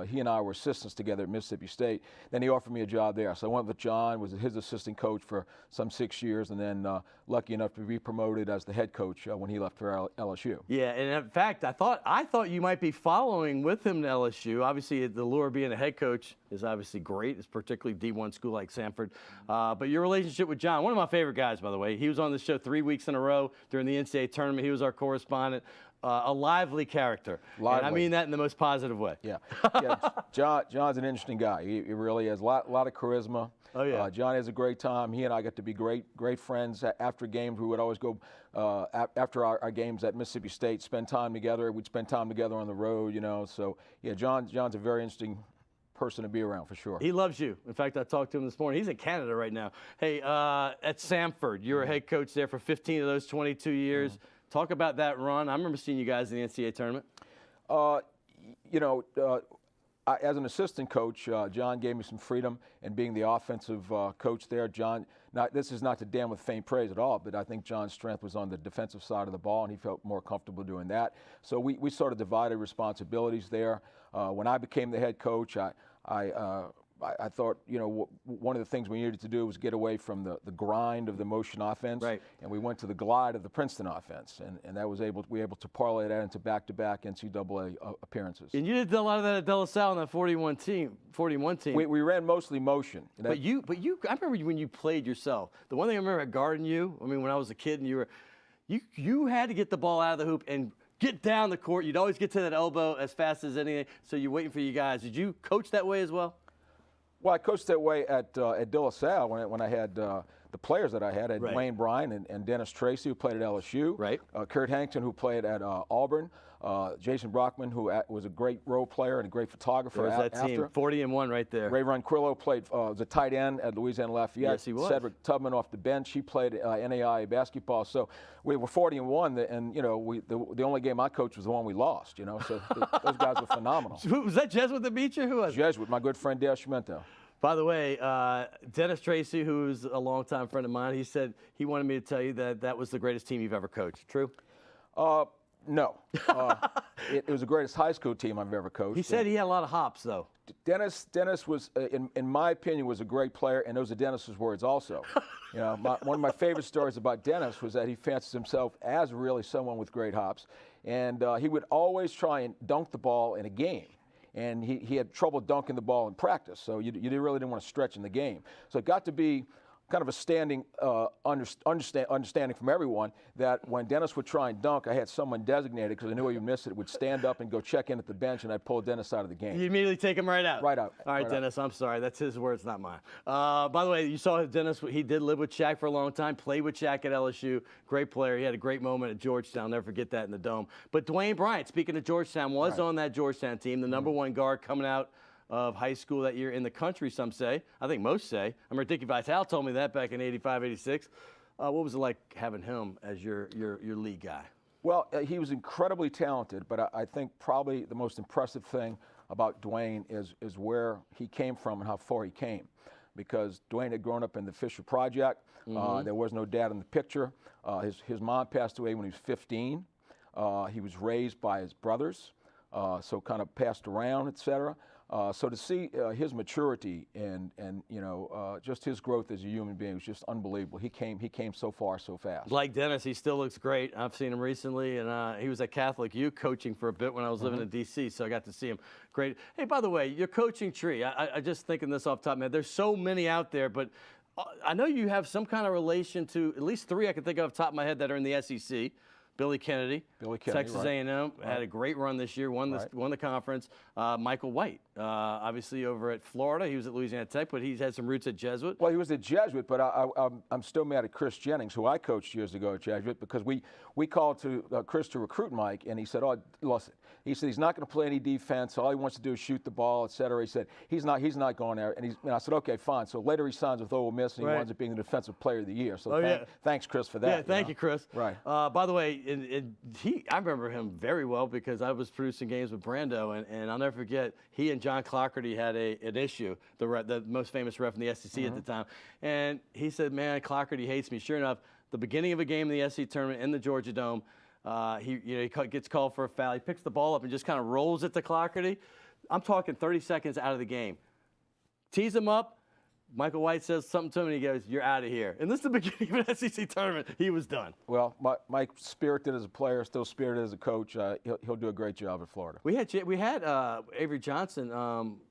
he and I were assistants together at Mississippi State. Then he offered me a job there, so I went with John, was his assistant coach for some 6 years, and then lucky enough to be promoted as the head coach when he left for LSU. Yeah, and in fact, I thought you might be following with him to LSU. Obviously, the lure of being a head coach is obviously great. It's particularly D1 school like Samford, but your relationship with John, one of my favorite guys, by the way. He was on the show 3 weeks in a row during the NCAA tournament. He was our correspondent. A lively character. Lively. And I mean that in the most positive way. Yeah. John's an interesting guy. He really has a lot of charisma. Oh, yeah. John has a great time. He and I got to be great friends. After games, we would always go, after our games at Mississippi State, spend time together. We'd spend time together on the road, you know. So, yeah, John's a very interesting person to be around for sure. He loves you. In fact, I talked to him this morning. He's in Canada right now. Hey, at Samford, you were a head coach there for 15 of those 22 years. Mm-hmm. Talk about that run. I remember seeing you guys in the NCAA tournament. You know, as an assistant coach, John gave me some freedom in being the offensive coach there. John, this is not to damn with faint praise at all, but I think John's strength was on the defensive side of the ball, and he felt more comfortable doing that. So we sort of divided responsibilities there. When I became the head coach, I thought, you know, one of the things we needed to do was get away from the grind of the motion offense, right. And we went to the glide of the Princeton offense, and that was we were able to parlay that into back-to-back NCAA appearances. And you did a lot of that at De La Salle on that 41 team. We ran mostly motion. But you, I remember when you played yourself. The one thing I remember at guarding you, I mean, when I was a kid, and you had to get the ball out of the hoop and get down the court. You'd always get to that elbow as fast as anything. So you're waiting for you guys. Did you coach that way as well? Well, I coached that way at De La Salle when I had the players that I had. Right. Dwayne Bryan and Dennis Tracy, who played at LSU. Right. Kurt Hankton, who played at Auburn. Jason Brockman, who was a great role player and a great photographer. There was that team, 40-1 right there. Ray Ronquillo was a tight end at Louisiana Lafayette. Yes, he was. Cedric Tubman off the bench. He played NAIA basketball. So we were 40-1, and you know, the only game I coached was the one we lost. You know, so those guys were phenomenal. Was that Jesuit that beat you? Who was it? Jesuit, my good friend Dale Schmento. By the way, Dennis Tracy, who's a longtime friend of mine, he said he wanted me to tell you that was the greatest team you've ever coached. True? No. It was the greatest high school team I've ever coached. He said he had a lot of hops, though. Dennis was, in my opinion, was a great player, and those are Dennis's words also. You know, one of my favorite stories about Dennis was that he fancies himself as really someone with great hops, and he would always try and dunk the ball in a game. And he had trouble dunking the ball in practice, so you really didn't want to stretch in the game. So it got to be kind of a standing understanding from everyone that when Dennis would try and dunk, I had someone designated, because I knew he would miss it, would stand up and go check in at the bench, and I'd pull Dennis out of the game. You immediately take him right out? Right out. All right, Dennis, I'm sorry. That's his words, not mine. By the way, you saw Dennis, he did live with Shaq for a long time, played with Shaq at LSU. Great player. He had a great moment at Georgetown. Never forget that in the Dome. But Dwayne Bryant, speaking of Georgetown, was on that Georgetown team, the number one guard coming out of high school that year in the country, some say. I think most say. I remember Dickie Vitale told me that back in 85, 86. What was it like having him as your lead guy? Well, he was incredibly talented, but I think probably the most impressive thing about Dwayne is where he came from and how far he came. Because Dwayne had grown up in the Fisher Project. There was no dad in the picture. His mom passed away when he was 15. He was raised by his brothers, so kind of passed around, et cetera. So to see his maturity and you know just his growth as a human being was just unbelievable. He came so far so fast. Like Dennis, he still looks great. I've seen him recently, and he was at Catholic U coaching for a bit when I was living in D.C., so I got to see him. Great. Hey, by the way, your coaching tree, I just thinking this off the top of my head, there's so many out there, but I know you have some kind of relation to at least three I can think of off the top of my head that are in the SEC. Billy Kennedy, Texas A&M, had a great run this year, won the conference. Michael White, obviously over at Florida. He was at Louisiana Tech, but he's had some roots at Jesuit. Well, he was at Jesuit, but I'm still mad at Chris Jennings, who I coached years ago at Jesuit, because we called to Chris to recruit Mike, and he said, oh, listen, he said he's not going to play any defense. All he wants to do is shoot the ball, et cetera. He said he's not going there. And I said, okay, fine. So later he signs with Ole Miss, and he winds up being the Defensive Player of the Year. So thanks, Chris, for that. Yeah, thank you, Chris. Right. By the way, I remember him very well because I was producing games with Brando, and I'll never forget, he and John Clockerty had an issue, the most famous ref in the SEC at the time. And he said, man, Clockerty hates me. Sure enough, the beginning of a game in the SEC tournament in the Georgia Dome, he gets called for a foul. He picks the ball up and just kind of rolls it to Clockerty. I'm talking 30 seconds out of the game. Tees him up. Michael White says something to him, and he goes, you're out of here. And this is the beginning of an SEC tournament. He was done. Well, Mike, spirited as a player, still spirited as a coach. He'll do a great job at Florida. We had Avery Johnson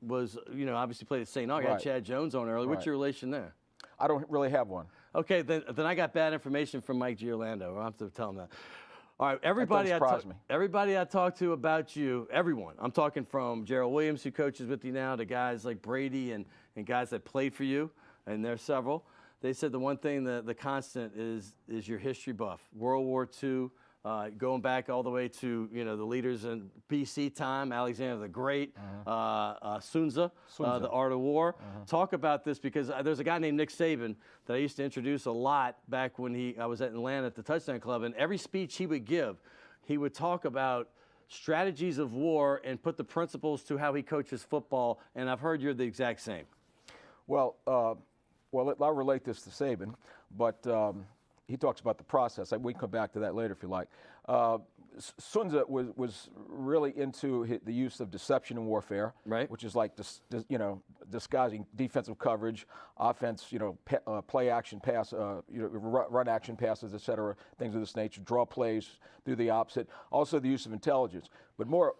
was, obviously played at St. Aug. I had Chad Jones on earlier. What's your relation there? I don't really have one. Okay, then I got bad information from Mike Giorlando. I'll have to tell him that. All right, everybody I talked to about you, everyone. I'm talking from Gerald Williams, who coaches with you now, to guys like Brady and guys that played for you, and there's several. They said the one thing, the constant is your history buff. World War II, going back all the way to the leaders in BC time, Alexander the Great, Sun Tzu, The Art of War. Talk about this, because there's a guy named Nick Saban that I used to introduce a lot back when I was at Atlanta at the Touchdown Club, and every speech he would give, he would talk about strategies of war and put the principles to how he coaches football, and I've heard you're the exact same. Well, I'll relate this to Saban, but he talks about the process. We can come back to that later if you like. Sun Tzu was really into the use of deception in warfare, which is like disguising defensive coverage, offense, play action pass, run action passes, etc., things of this nature, draw plays, do the opposite. Also the use of intelligence. But more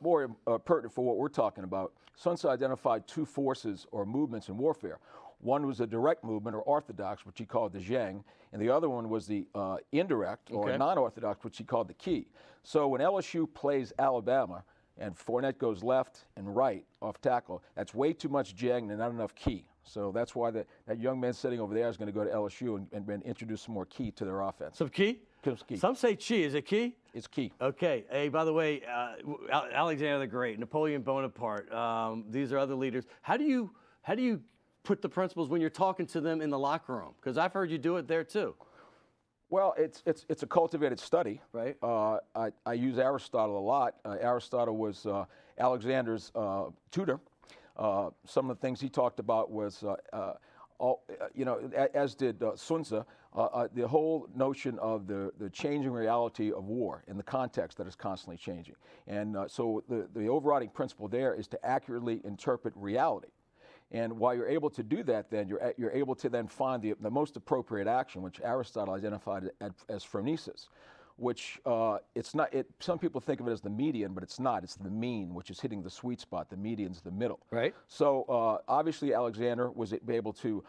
pertinent for what we're talking about, Sun Tzu identified two forces or movements in warfare. One was a direct movement, or orthodox, which he called the zheng, and the other one was the indirect, or non-orthodox, which he called the qi. So when LSU plays Alabama, and Fournette goes left and right off tackle, that's way too much zheng and not enough qi. So that's why that young man sitting over there is going to go to LSU and introduce some more qi to their offense. Some qi? Some say qi. Is it qi? It's qi. Okay. Hey, by the way, Alexander the Great, Napoleon Bonaparte, these are other leaders. How do you put the principles when you're talking to them in the locker room? Because I've heard you do it there too. Well, it's a cultivated study. Right. I use Aristotle a lot. Aristotle was Alexander's tutor. Some of the things he talked about was, as did Sun Tzu, the whole notion of the changing reality of war in the context that is constantly changing. And so the overriding principle there is to accurately interpret reality. And while you're able to do that, then you're able to then find the most appropriate action, which Aristotle identified as phronesis, which it's not. Some people think of it as the median, but it's not. It's the mean, which is hitting the sweet spot. The median's the middle. Right. So obviously Alexander was able to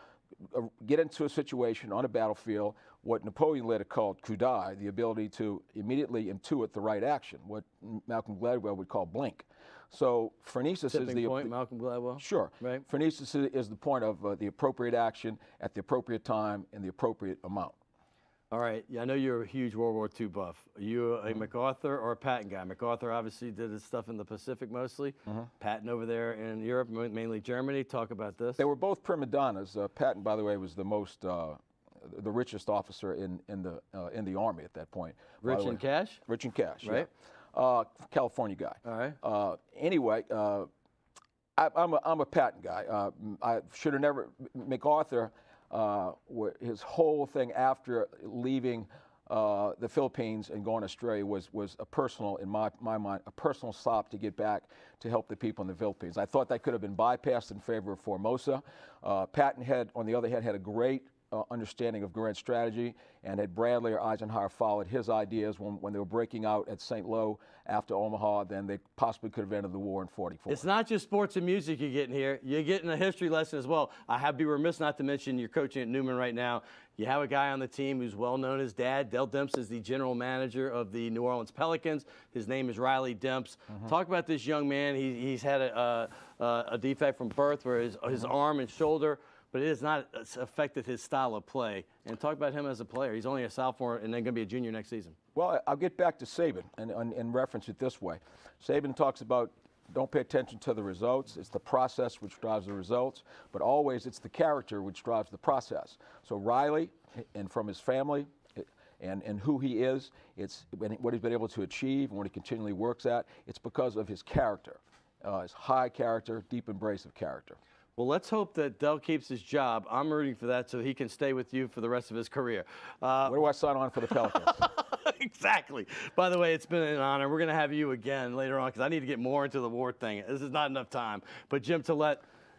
get into a situation on a battlefield, what Napoleon later called coup d'oeil, the ability to immediately intuit the right action, what Malcolm Gladwell would call blink. So phronesis is the point, Malcolm Gladwell. Sure. Right. Phronesis is the point of the appropriate action at the appropriate time and the appropriate amount. All right. Yeah, I know you're a huge World War II buff. Are you a MacArthur or a Patton guy? MacArthur obviously did his stuff in the Pacific mostly. Patton over there in Europe, mainly Germany. Talk about this. They were both prima donnas. Patton, by the way, was the richest officer in the Army at that point. Rich in cash? Rich in cash, right? Yeah. California guy. All right. Anyway, I'm a Patton guy. I should have never. MacArthur, his whole thing after leaving the Philippines and going to Australia was a personal, in my mind, a personal stop to get back to help the people in the Philippines. I thought that could have been bypassed in favor of Formosa. Patton on the other hand, had a great understanding of grand strategy, and had Bradley or Eisenhower followed his ideas when they were breaking out at St. Lo after Omaha, then they possibly could have ended the war in 44. It's not just sports and music you're getting here. You're getting a history lesson as well. I'd be remiss not to mention you're coaching at Newman right now. You have a guy on the team who's well known as Dad. Del Demps is the general manager of the New Orleans Pelicans. His name is Riley Demps. Talk about this young man. He's had a defect from birth where his arm and shoulder, but it has not affected his style of play. And talk about him as a player. He's only a sophomore and then going to be a junior next season. Well, I'll get back to Saban and reference it this way. Saban talks about don't pay attention to the results. It's the process which drives the results, but always it's the character which drives the process. So Riley, and from his family, and who he is, it's what he's been able to achieve and what he continually works at, it's because of his character, his high character, deep embrace of character. Well, let's hope that Del keeps his job. I'm rooting for that so he can stay with you for the rest of his career. Where do I sign on for the Pelicans? Exactly. By the way, it's been an honor. We're going to have you again later on because I need to get more into the war thing. This is not enough time. But Jim Tillett,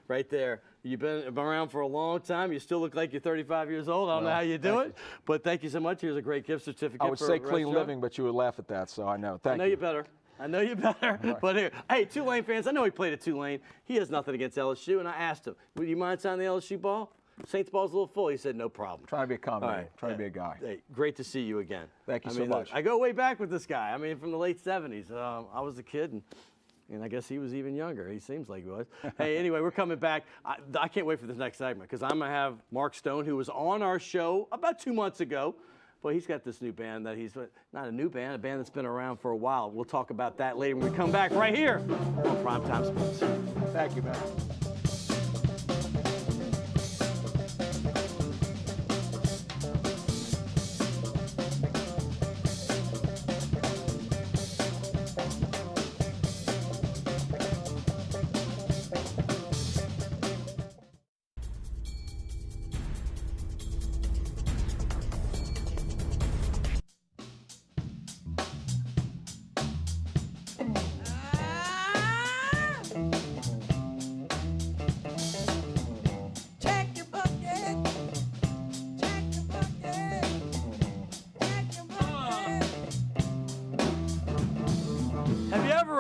right there, you've been around for a long time. You still look like you're 35 years old. I don't know how you do it, but thank you so much. Here's a great gift certificate. I would say clean living, but you would laugh at that, so I know. Thank you. I know you better. I know you better. Right. But here, hey, Tulane fans, I know he played at Tulane. He has nothing against LSU, and I asked him, would you mind signing the LSU ball? Saints ball's a little full. He said, no problem. Trying to be a comedy. Trying to be a guy. Hey, great to see you again. Thank you so much. I go way back with this guy. I mean, from the late 70s. I was a kid, and I guess he was even younger. He seems like he was. Hey, anyway, we're coming back. I can't wait for this next segment because I'm going to have Mark Stone, who was on our show about 2 months ago. But he's got this new band that he's not a new band, a band that's been around for a while. We'll talk about that later when we come back right here on Primetime Sports. Thank you, man.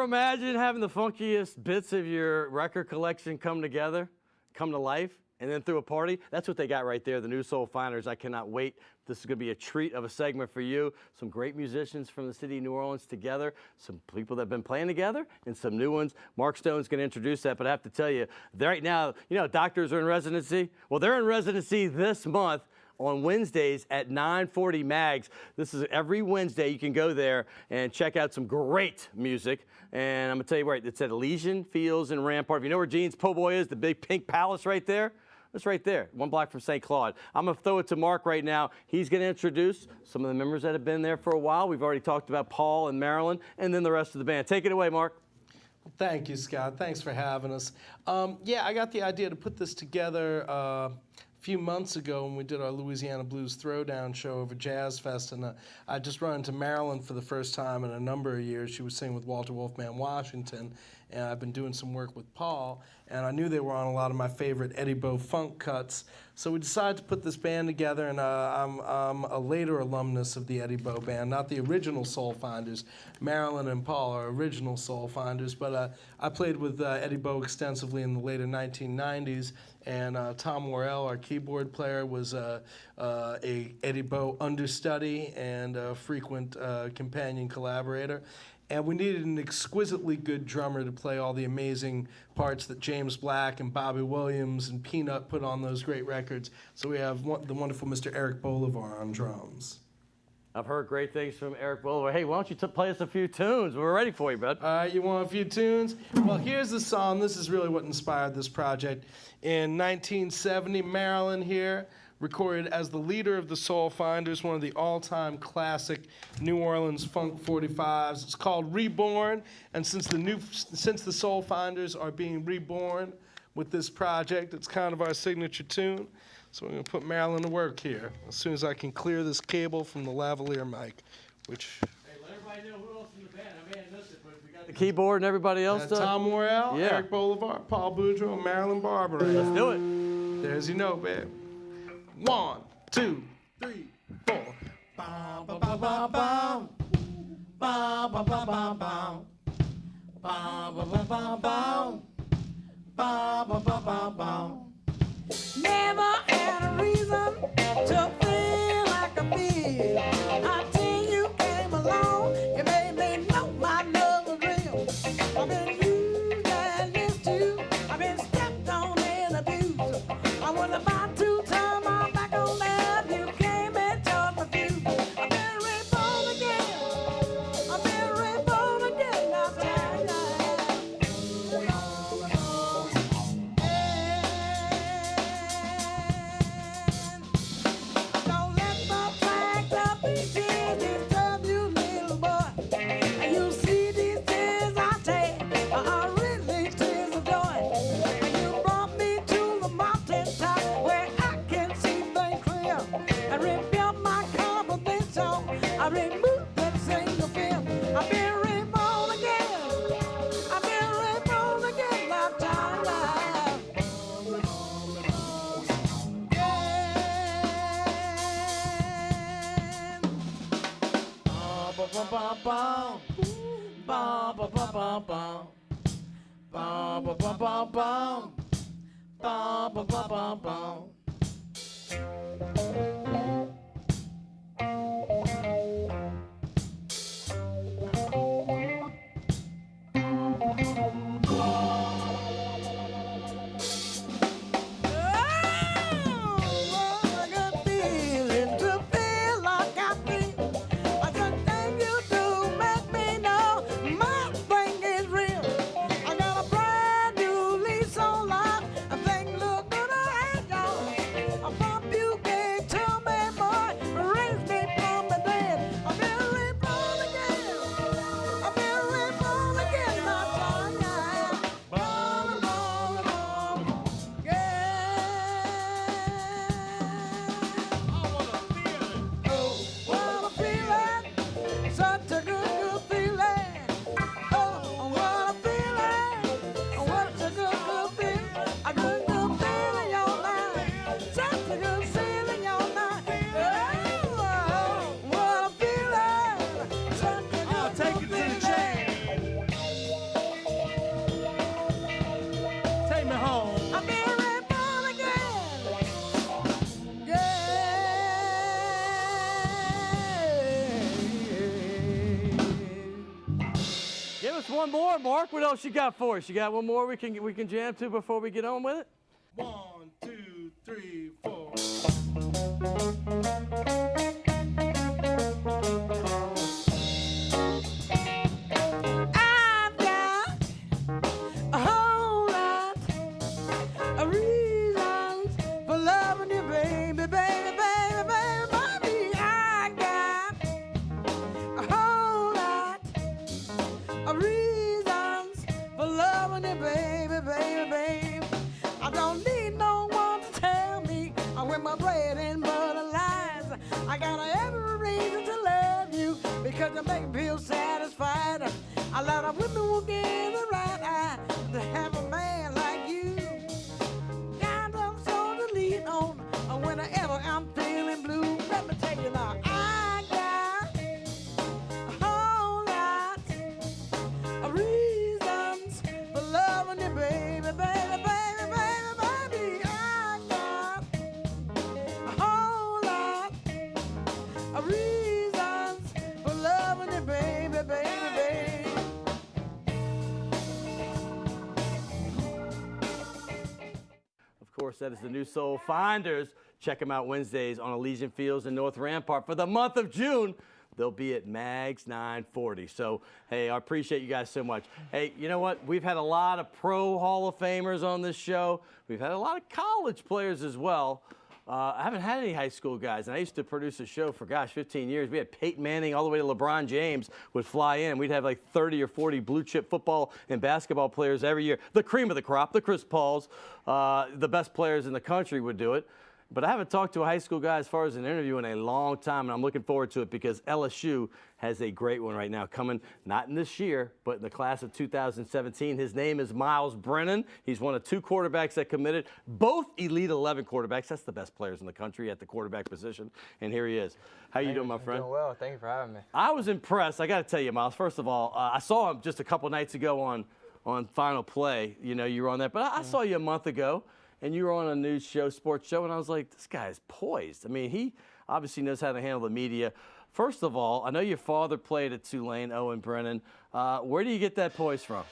Imagine having the funkiest bits of your record collection come together, come to life, and then through a party. That's what they got right there, the New Soul Finders. I cannot wait. This is going to be a treat of a segment for you. Some great musicians from the city of New Orleans together, some people that have been playing together, and some new ones. Mark Stone's going to introduce that, but I have to tell you, right now, you know, doctors are in residency. Well, they're in residency this month on Wednesdays at 940 Mags. This is every Wednesday. You can go there and check out some great music. And I'm going to tell you right, it's at Elysian Fields in Rampart. If you know where Gene's Po' Boy is, the big pink palace right there, that's right there, 1 block from St. Claude. I'm going to throw it to Mark right now. He's going to introduce some of the members that have been there for a while. We've already talked about Paul and Marilyn, and then the rest of the band. Take it away, Mark. Thank you, Scott. Thanks for having us. Yeah, I got the idea to put this together few months ago when we did our Louisiana Blues Throwdown show over Jazz Fest, and I just run into Marilyn for the first time in a number of years. She was singing with Walter Wolfman Washington, and I've been doing some work with Paul, and I knew they were on a lot of my favorite Eddie Bo funk cuts. So we decided to put this band together, and I'm a later alumnus of the Eddie Bo band, not the original Soul Finders. Marilyn and Paul are original Soul Finders, but I played with Eddie Bo extensively in the later 1990s, and Tom Worrell, our keyboard player, was a Eddie Bo understudy and a frequent companion collaborator. And we needed an exquisitely good drummer to play all the amazing parts that James Black and Bobby Williams and Peanut put on those great records. So we have the wonderful Mr. Eric Bolivar on drums. I've heard great things from Eric Bolivar. Hey, why don't you play us a few tunes? We're ready for you, bud. All right, you want a few tunes? Well, here's the song. This is really what inspired this project. In 1970, Marilyn here recorded as the leader of the Soul Finders, one of the all-time classic New Orleans funk 45s. It's called Reborn, and since the Soul Finders are being reborn with this project, it's kind of our signature tune. So we're gonna put Marilyn to work here as soon as I can clear this cable from the lavalier mic, which... Hey, let everybody know who else in the band. I may have missed it, but we got the keyboard and everybody else. Tom Worrell, yeah. Eric Bolivar, Paul Boudreau, and Marilyn Barber. Let's do it. There's your note, babe. 1, 2, 3, 4. Bum, bum, bum, bum, bum. Bum, bum, bum, bum, bum. Bum, bum, bum, bum, bum. Bum, bum, bum, bum, bum. Never had a reason to feel like I feel until you came along. You made me know my love was real. I've been used and used to. I've been stepped on and abused. I was about to turn my back on that. You came and taught my view. I've been reborn again. I've been reborn again. Now time. Don't let my flags up these tears disturb you, little boy. And you see these tears I take are really tears of joy. And you brought me to the mountaintop where I can see things clear. And rebuilt my confidence so I removed that single fear. I've been reborn again. I've been reborn again. Lifetime life. Bum, bum, bum, bum. Bum, bum, bum, bum, bum. Bum, bum, bum, bum, bum. Bum, bum, bum, bum, bum. Such a good, good feeling. Oh, what a feeling. What's a good, good feeling? A good, good feeling, your life. Such a good feeling, your life. Oh, what a feeling. Such a good, I'll take you to the chain. Take me home. I've been reborn again. Give us one more, Mark. What else you got for us? You got one more we can jam to before we get on with it? 1, 2, 3, 4. I've got a whole lot of reasons for loving you, baby, baby, baby, baby, baby. I got a whole lot of reasons for loving you, baby, baby, baby. I don't need no one to tell me because you make me feel satisfied. A lot of women will get the right eye to have a man like you. Kind of so to lean on whenever I'm feeling blue. Let me tell you now, I got a whole lot of reasons for loving you, baby, baby, baby, baby, baby. I got a whole lot of reasons for loving you, baby, baby, baby. Of course, that is the new Soul Finders. Check them out Wednesdays on Elysian Fields in North Rampart. For the month of June, they'll be at Mags 940. So, hey, I appreciate you guys so much. Hey, you know what? We've had a lot of pro Hall of Famers on this show. We've had a lot of college players as well. I haven't had any high school guys, and I used to produce a show for, gosh, 15 years. We had Peyton Manning all the way to LeBron James would fly in. We'd have like 30 or 40 blue-chip football and basketball players every year. The cream of the crop, the Chris Pauls, the best players in the country would do it. But I haven't talked to a high school guy as far as an interview in a long time, and I'm looking forward to it because LSU has a great one right now coming, not in this year, but in the class of 2017. His name is Miles Brennan. He's one of 2 quarterbacks that committed, both Elite 11 quarterbacks. That's the best players in the country at the quarterback position, and here he is. How you doing, my friend? Doing well. Thank you for having me. I was impressed. I got to tell you, Miles, first of all, I saw him just a couple nights ago on Final Play. You know, you were on that, but I saw you a month ago. And you were on a news show, sports show, and I was like, this guy is poised. I mean, he obviously knows how to handle the media. First of all, I know your father played at Tulane, Owen Brennan. Where do you get that poise from?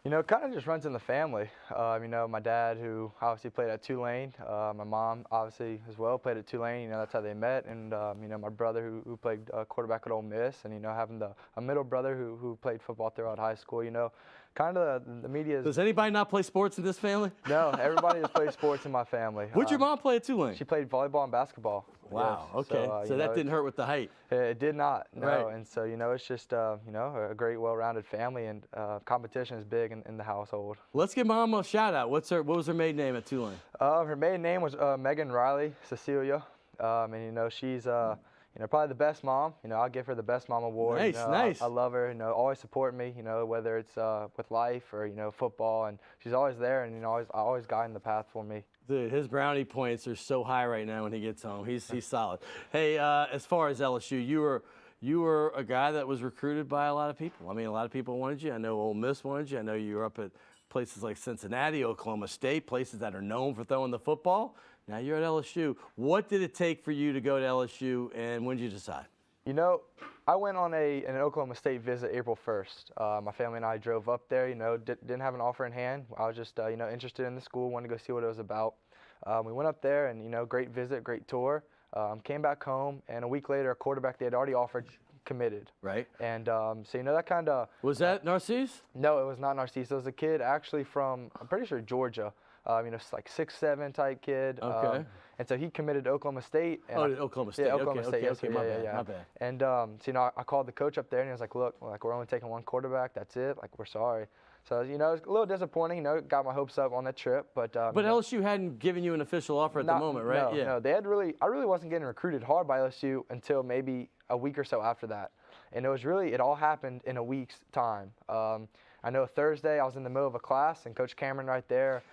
You know, it kind of just runs in the family. You know, my dad, who obviously played at Tulane, my mom, obviously, as well, played at Tulane. You know, that's how they met. And, you know, my brother, who played quarterback at Ole Miss, and, you know, having a middle brother who played football throughout high school, you know, kind of the media is... Does anybody not play sports in this family? No, everybody just plays sports in my family. What'd your mom play at Tulane? She played volleyball and basketball. Wow, yes. okay. So that know, didn't hurt with the height. It did not, no. Right. And so, you know, it's just, you know, a great, well-rounded family, and competition is big in the household. Let's give Mom a shout-out. What was her maiden name at Tulane? Her maiden name was Megan Riley Cecilia, and, you know, she's... you know, probably the best mom. You know, I'll give her the best mom award. Nice, you know, nice. I love her. You know, always supporting me. You know, whether it's with life or, you know, football, and she's always there, and, you know, always guiding the path for me. Dude, his brownie points are so high right now when he gets home. He's solid. Hey, as far as LSU, you were a guy that was recruited by a lot of people. I mean, a lot of people wanted you. I know Ole Miss wanted you. I know you were up at places like Cincinnati, Oklahoma State, places that are known for throwing the football. Now you're at LSU. What did it take for you to go to LSU, and when did you decide? You know, I went on an Oklahoma State visit April 1st. My family and I drove up there. You know, didn't have an offer in hand. I was just, you know, interested in the school, wanted to go see what it was about. We went up there, and, you know, great visit, great tour. Came back home, and a week later, a quarterback they had already offered committed. Right. And so, you know, that kind of... Was that Narcisse? No, it was not Narcisse. It was a kid actually from, I'm pretty sure, Georgia. You know, like 6'7" type kid. Okay. And so he committed to Oklahoma State. And Oklahoma State. Yeah, Oklahoma State. Yes, okay, my bad. And so, you know, I called the coach up there, and he was like, look, like, we're only taking one quarterback. That's it. Like, we're sorry. So, you know, it was a little disappointing. You know, got my hopes up on that trip. But LSU hadn't given you an official offer at the moment, right? No, they had really, I really wasn't getting recruited hard by LSU until maybe a week or so after that. And it all happened in a week's time. I know Thursday I was in the middle of a class, and Coach Cameron right there.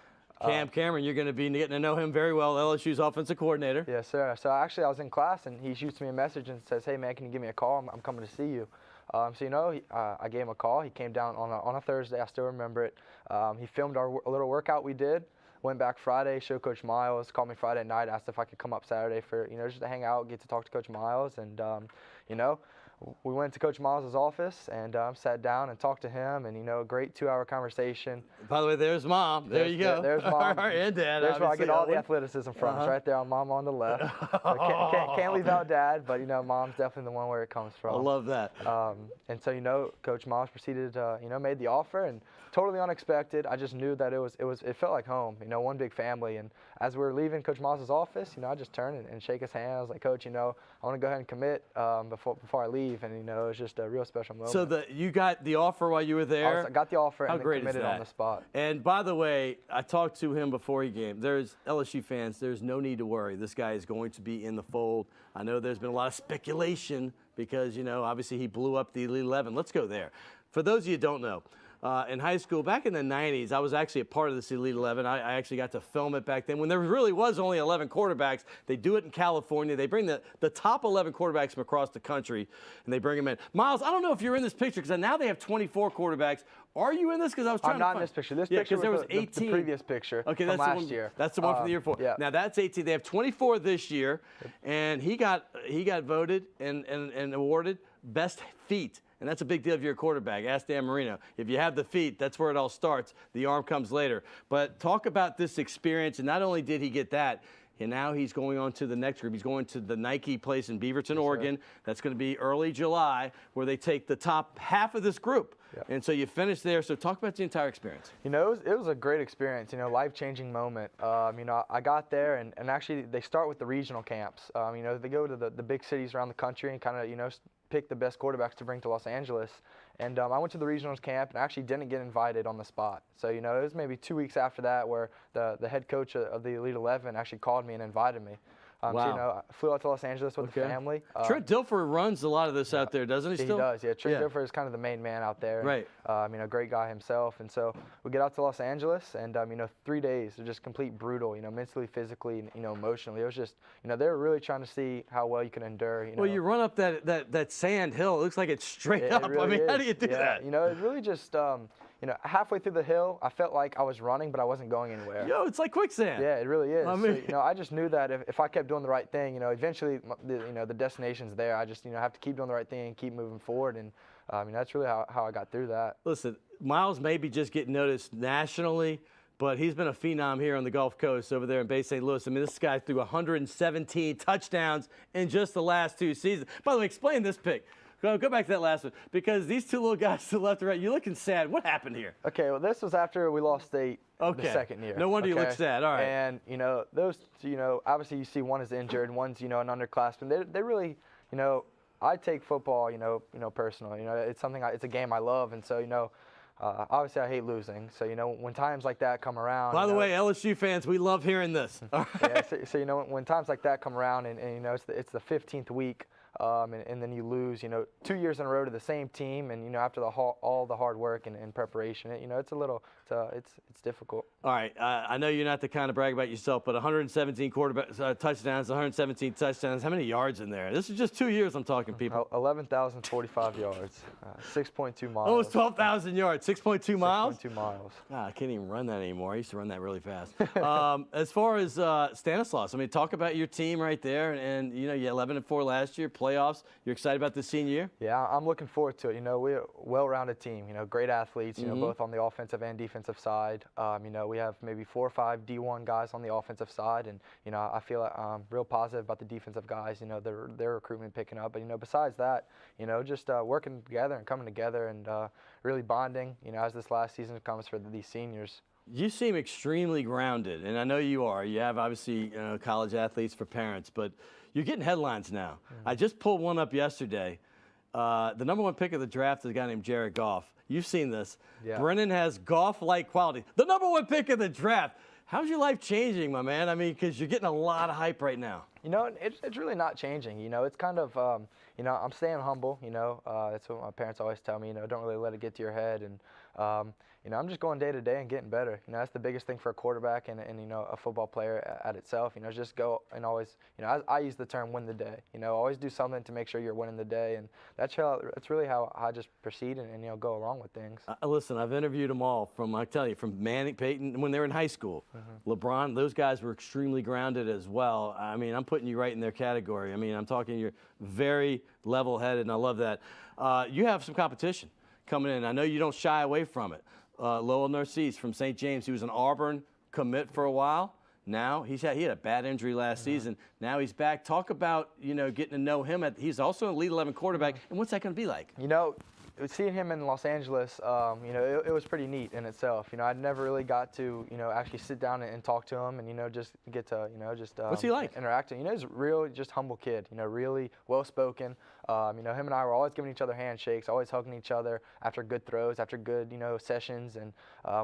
Cameron, you're going to be getting to know him very well, LSU's offensive coordinator. Yes, sir. So actually I was in class, and he shoots me a message and says, hey, man, can you give me a call? I'm coming to see you. So, you know, I gave him a call. He came down on a Thursday. I still remember it. He filmed a little workout we did. Went back Friday, showed Coach Miles, called me Friday night, asked if I could come up Saturday for, you know, just to hang out, get to talk to Coach Miles. And, you know, we went to Coach Miles' office and sat down and talked to him, and, you know, a great 2-hour conversation. By the way, there's Mom. There you go. There's Mom. And Dad. There's where I get all the athleticism from. It's right there on Mom on the left. So can't leave out Dad, but, you know, Mom's definitely the one where it comes from. I love that. And so, you know, Coach Miles proceeded, you know, made the offer, and totally unexpected. I just knew that it felt like home, you know, one big family. And as we were leaving Coach Miles' office, you know, I just turned and shake his hand. I was like, Coach, you know, I want to go ahead and commit before I leave. leave, and it was just a real special moment. So you got the offer while you were there? I got the offer How and then great committed is that? on the spot. And by the way, I talked to him before he came. There's LSU fans, there's no need to worry. This guy is going to be in the fold. I know there's been a lot of speculation because, obviously he blew up the Elite 11. Let's go there. For those of you who don't know, in high school, back in the 90s, I was actually a part of this Elite 11. I actually got to film it back then when there really was only 11 quarterbacks. They do it in California. They bring the top 11 quarterbacks from across the country, and they bring them in. Miles, I don't know if you're in this picture because now they have 24 quarterbacks. Are you in this? Because I was trying I'm to not find. in this picture. This yeah, picture was there was the 18. the previous picture okay, from that's last the one, year. That's the one from the year before. Yeah. Now that's 18. They have 24 this year, and he got voted and awarded best feet. And that's a big deal if you're a quarterback. Ask Dan Marino. If you have the feet, that's where it all starts. The arm comes later. But talk about this experience. And not only did he get that, and now he's going on to the next group. He's going to the Nike place in Beaverton, Oregon. That's going to be early July, where they take the top half of this group. Yep. And so you finish there. So talk about the entire experience. It was a great experience, life-changing moment. I got there, and actually they start with the regional camps. They go to the big cities around the country and kind of, pick the best quarterbacks to bring to Los Angeles. And I went to the regionals camp and actually didn't get invited on the spot. So, it was maybe 2 weeks after that where the head coach of the Elite 11 actually called me and invited me. Wow. So, I flew out to Los Angeles with the family. Trent Dilfer runs a lot of this out there, doesn't he still? He does, yeah. Trent Dilfer is kind of the main man out there. Right. And, great guy himself. And so we get out to Los Angeles, and, 3 days of just complete brutal, mentally, physically, emotionally. It was just, they were really trying to see how well you can endure. Well, you run up that sand hill. It looks like it's straight up. Really how do you do that? It really just, halfway through the hill, I felt like I was running, but I wasn't going anywhere. It's like quicksand. Yeah, it really is. So, I just knew that if I kept doing the right thing, eventually, the destination's there. I just, have to keep doing the right thing and keep moving forward. And, that's really how I got through that. Listen, Miles may be just getting noticed nationally, but he's been a phenom here on the Gulf Coast over there in Bay St. Louis. This guy threw 117 touchdowns in just the last 2 seasons. By the way, explain this pick. Go back to that last one, because these two little guys to the left and right, you're looking sad. What happened here? Okay, well, this was after we lost state the second year. No wonder you look sad. All right. And, those, obviously you see one is injured, one's, an underclassman. They really, I take football, personally. It's something, it's a game I love. And so, obviously I hate losing. So, when times like that come around. By the way, LSU fans, we love hearing this. Yeah, so, when times like that come around and it's the 15th week. And then you lose, 2 years in a row to the same team, and after all the hard work and preparation, it's a little, it's difficult. All right, I know you're not the kind to brag about yourself, but 117 touchdowns, 117 touchdowns. How many yards in there? This is just 2 years. I'm talking, people. 11,045 yards, 6.2 miles. Almost 12,000 yards, 6.2 miles. 6.2 miles. I can't even run that anymore. I used to run that really fast. As far as Stanislaus, talk about your team right there, and you 11-4 last year. Playoffs. You're excited about the senior year? Yeah, I'm looking forward to it. We're a well-rounded team. Great athletes. Both on the offensive and defensive side. We have maybe 4 or 5 D1 guys on the offensive side, and I feel real positive about the defensive guys. Their recruitment picking up. But besides that, just working together and coming together and really bonding. As this last season comes for these seniors. You seem extremely grounded, and I know you are. You have obviously college athletes for parents, but you're getting headlines now. Mm-hmm. I just pulled one up yesterday. The #1 pick of the draft is a guy named Jared Goff. You've seen this. Yeah. Brennan has Goff-like quality. The #1 pick of the draft. How's your life changing, my man? Because you're getting a lot of hype right now. It's really not changing. It's kind of, I'm staying humble. That's what my parents always tell me. Don't really let it get to your head. And, I'm just going day to day and getting better. That's the biggest thing for a quarterback and a football player at itself. Just go and always, I use the term win the day. Always do something to make sure you're winning the day. And that's really how I just proceed and go along with things. Listen, I've interviewed them all from Manning, Peyton, when they were in high school. Mm-hmm. LeBron, those guys were extremely grounded as well. I'm putting you right in their category. I'm talking you're very level-headed, and I love that. You have some competition coming in. I know you don't shy away from it. Lowell Narcisse from St. James, he was an Auburn commit for a while. Now he had a bad injury last season. Now he's back. Talk about getting to know him. He's also an Elite 11 quarterback. And what's that going to be like? seeing him in Los Angeles, you know, it was pretty neat in itself. You know, I'd never really got to, you know, actually sit down and talk to him and, you know, just get to, you know, just what's he like? Interacting. You know, he's a real, just humble kid. You know, really well-spoken. You know, him and I were always giving each other handshakes, always hugging each other after good throws, after good, you know, sessions. And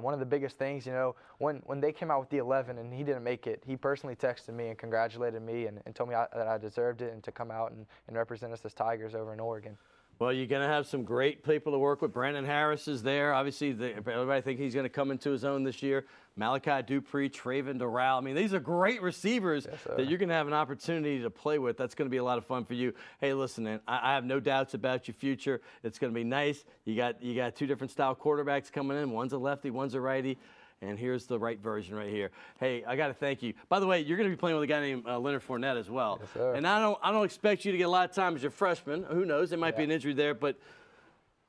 one of the biggest things, you know, when they came out with the 11 and he didn't make it, he personally texted me and congratulated me and told me that I deserved it and to come out and represent us as Tigers over in Oregon. Well, you're going to have some great people to work with. Brandon Harris is there. Obviously, everybody thinks he's going to come into his own this year. Malachi Dupree, Traven Doral. I mean, these are great receivers that you're going to have an opportunity to play with. That's going to be a lot of fun for you. Hey, listen, man, I have no doubts about your future. It's going to be nice. You got two different style quarterbacks coming in. One's a lefty, one's a righty. And here's the right version right here. Hey, I got to thank you. By the way, you're going to be playing with a guy named Leonard Fournette as well. Yes, sir. And I don't expect you to get a lot of time as your freshman. Who knows? There might be an injury there. But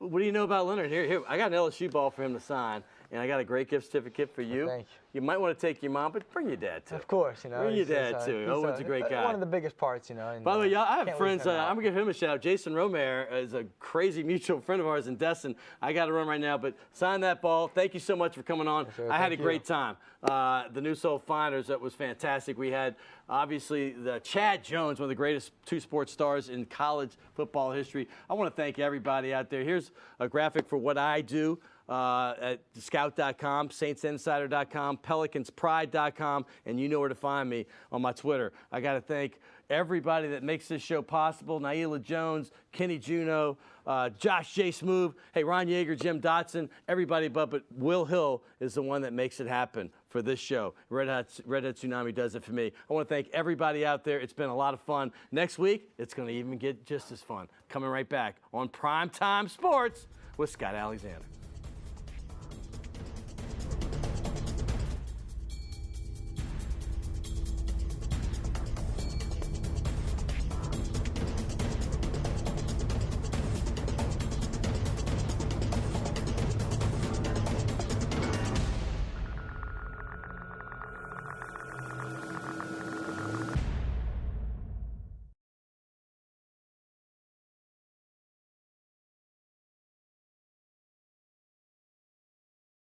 what do you know about Leonard? Here, I got an LSU ball for him to sign. And I got a great gift certificate for you. Thank you. You might want to take your mom, but bring your dad too. Of course, you know. Bring your dad too. Owen's a great guy. One of the biggest parts, you know. And, by the way, y'all, I have can't friends. leave him I'm gonna give him a shout out. Jason Romer is a crazy mutual friend of ours in Destin. I got to run right now, but sign that ball. Thank you so much for coming on. Yes, I had a great time. The New Soul Finders, that was fantastic. We had obviously the Chad Jones, one of the greatest two-sport stars in college football history. I want to thank everybody out there. Here's a graphic for what I do. At scout.com, saintsinsider.com, pelicanspride.com, and you know where to find me on my Twitter. I got to thank everybody that makes this show possible. Naila Jones, Kenny Juno, Josh J. Smoove, hey, Ron Yeager, Jim Dotson, everybody but Will Hill is the one that makes it happen for this show. Red Hat Tsunami does it for me. I want to thank everybody out there. It's been a lot of fun. Next week, it's going to even get just as fun. Coming right back on Primetime Sports with Scott Alexander.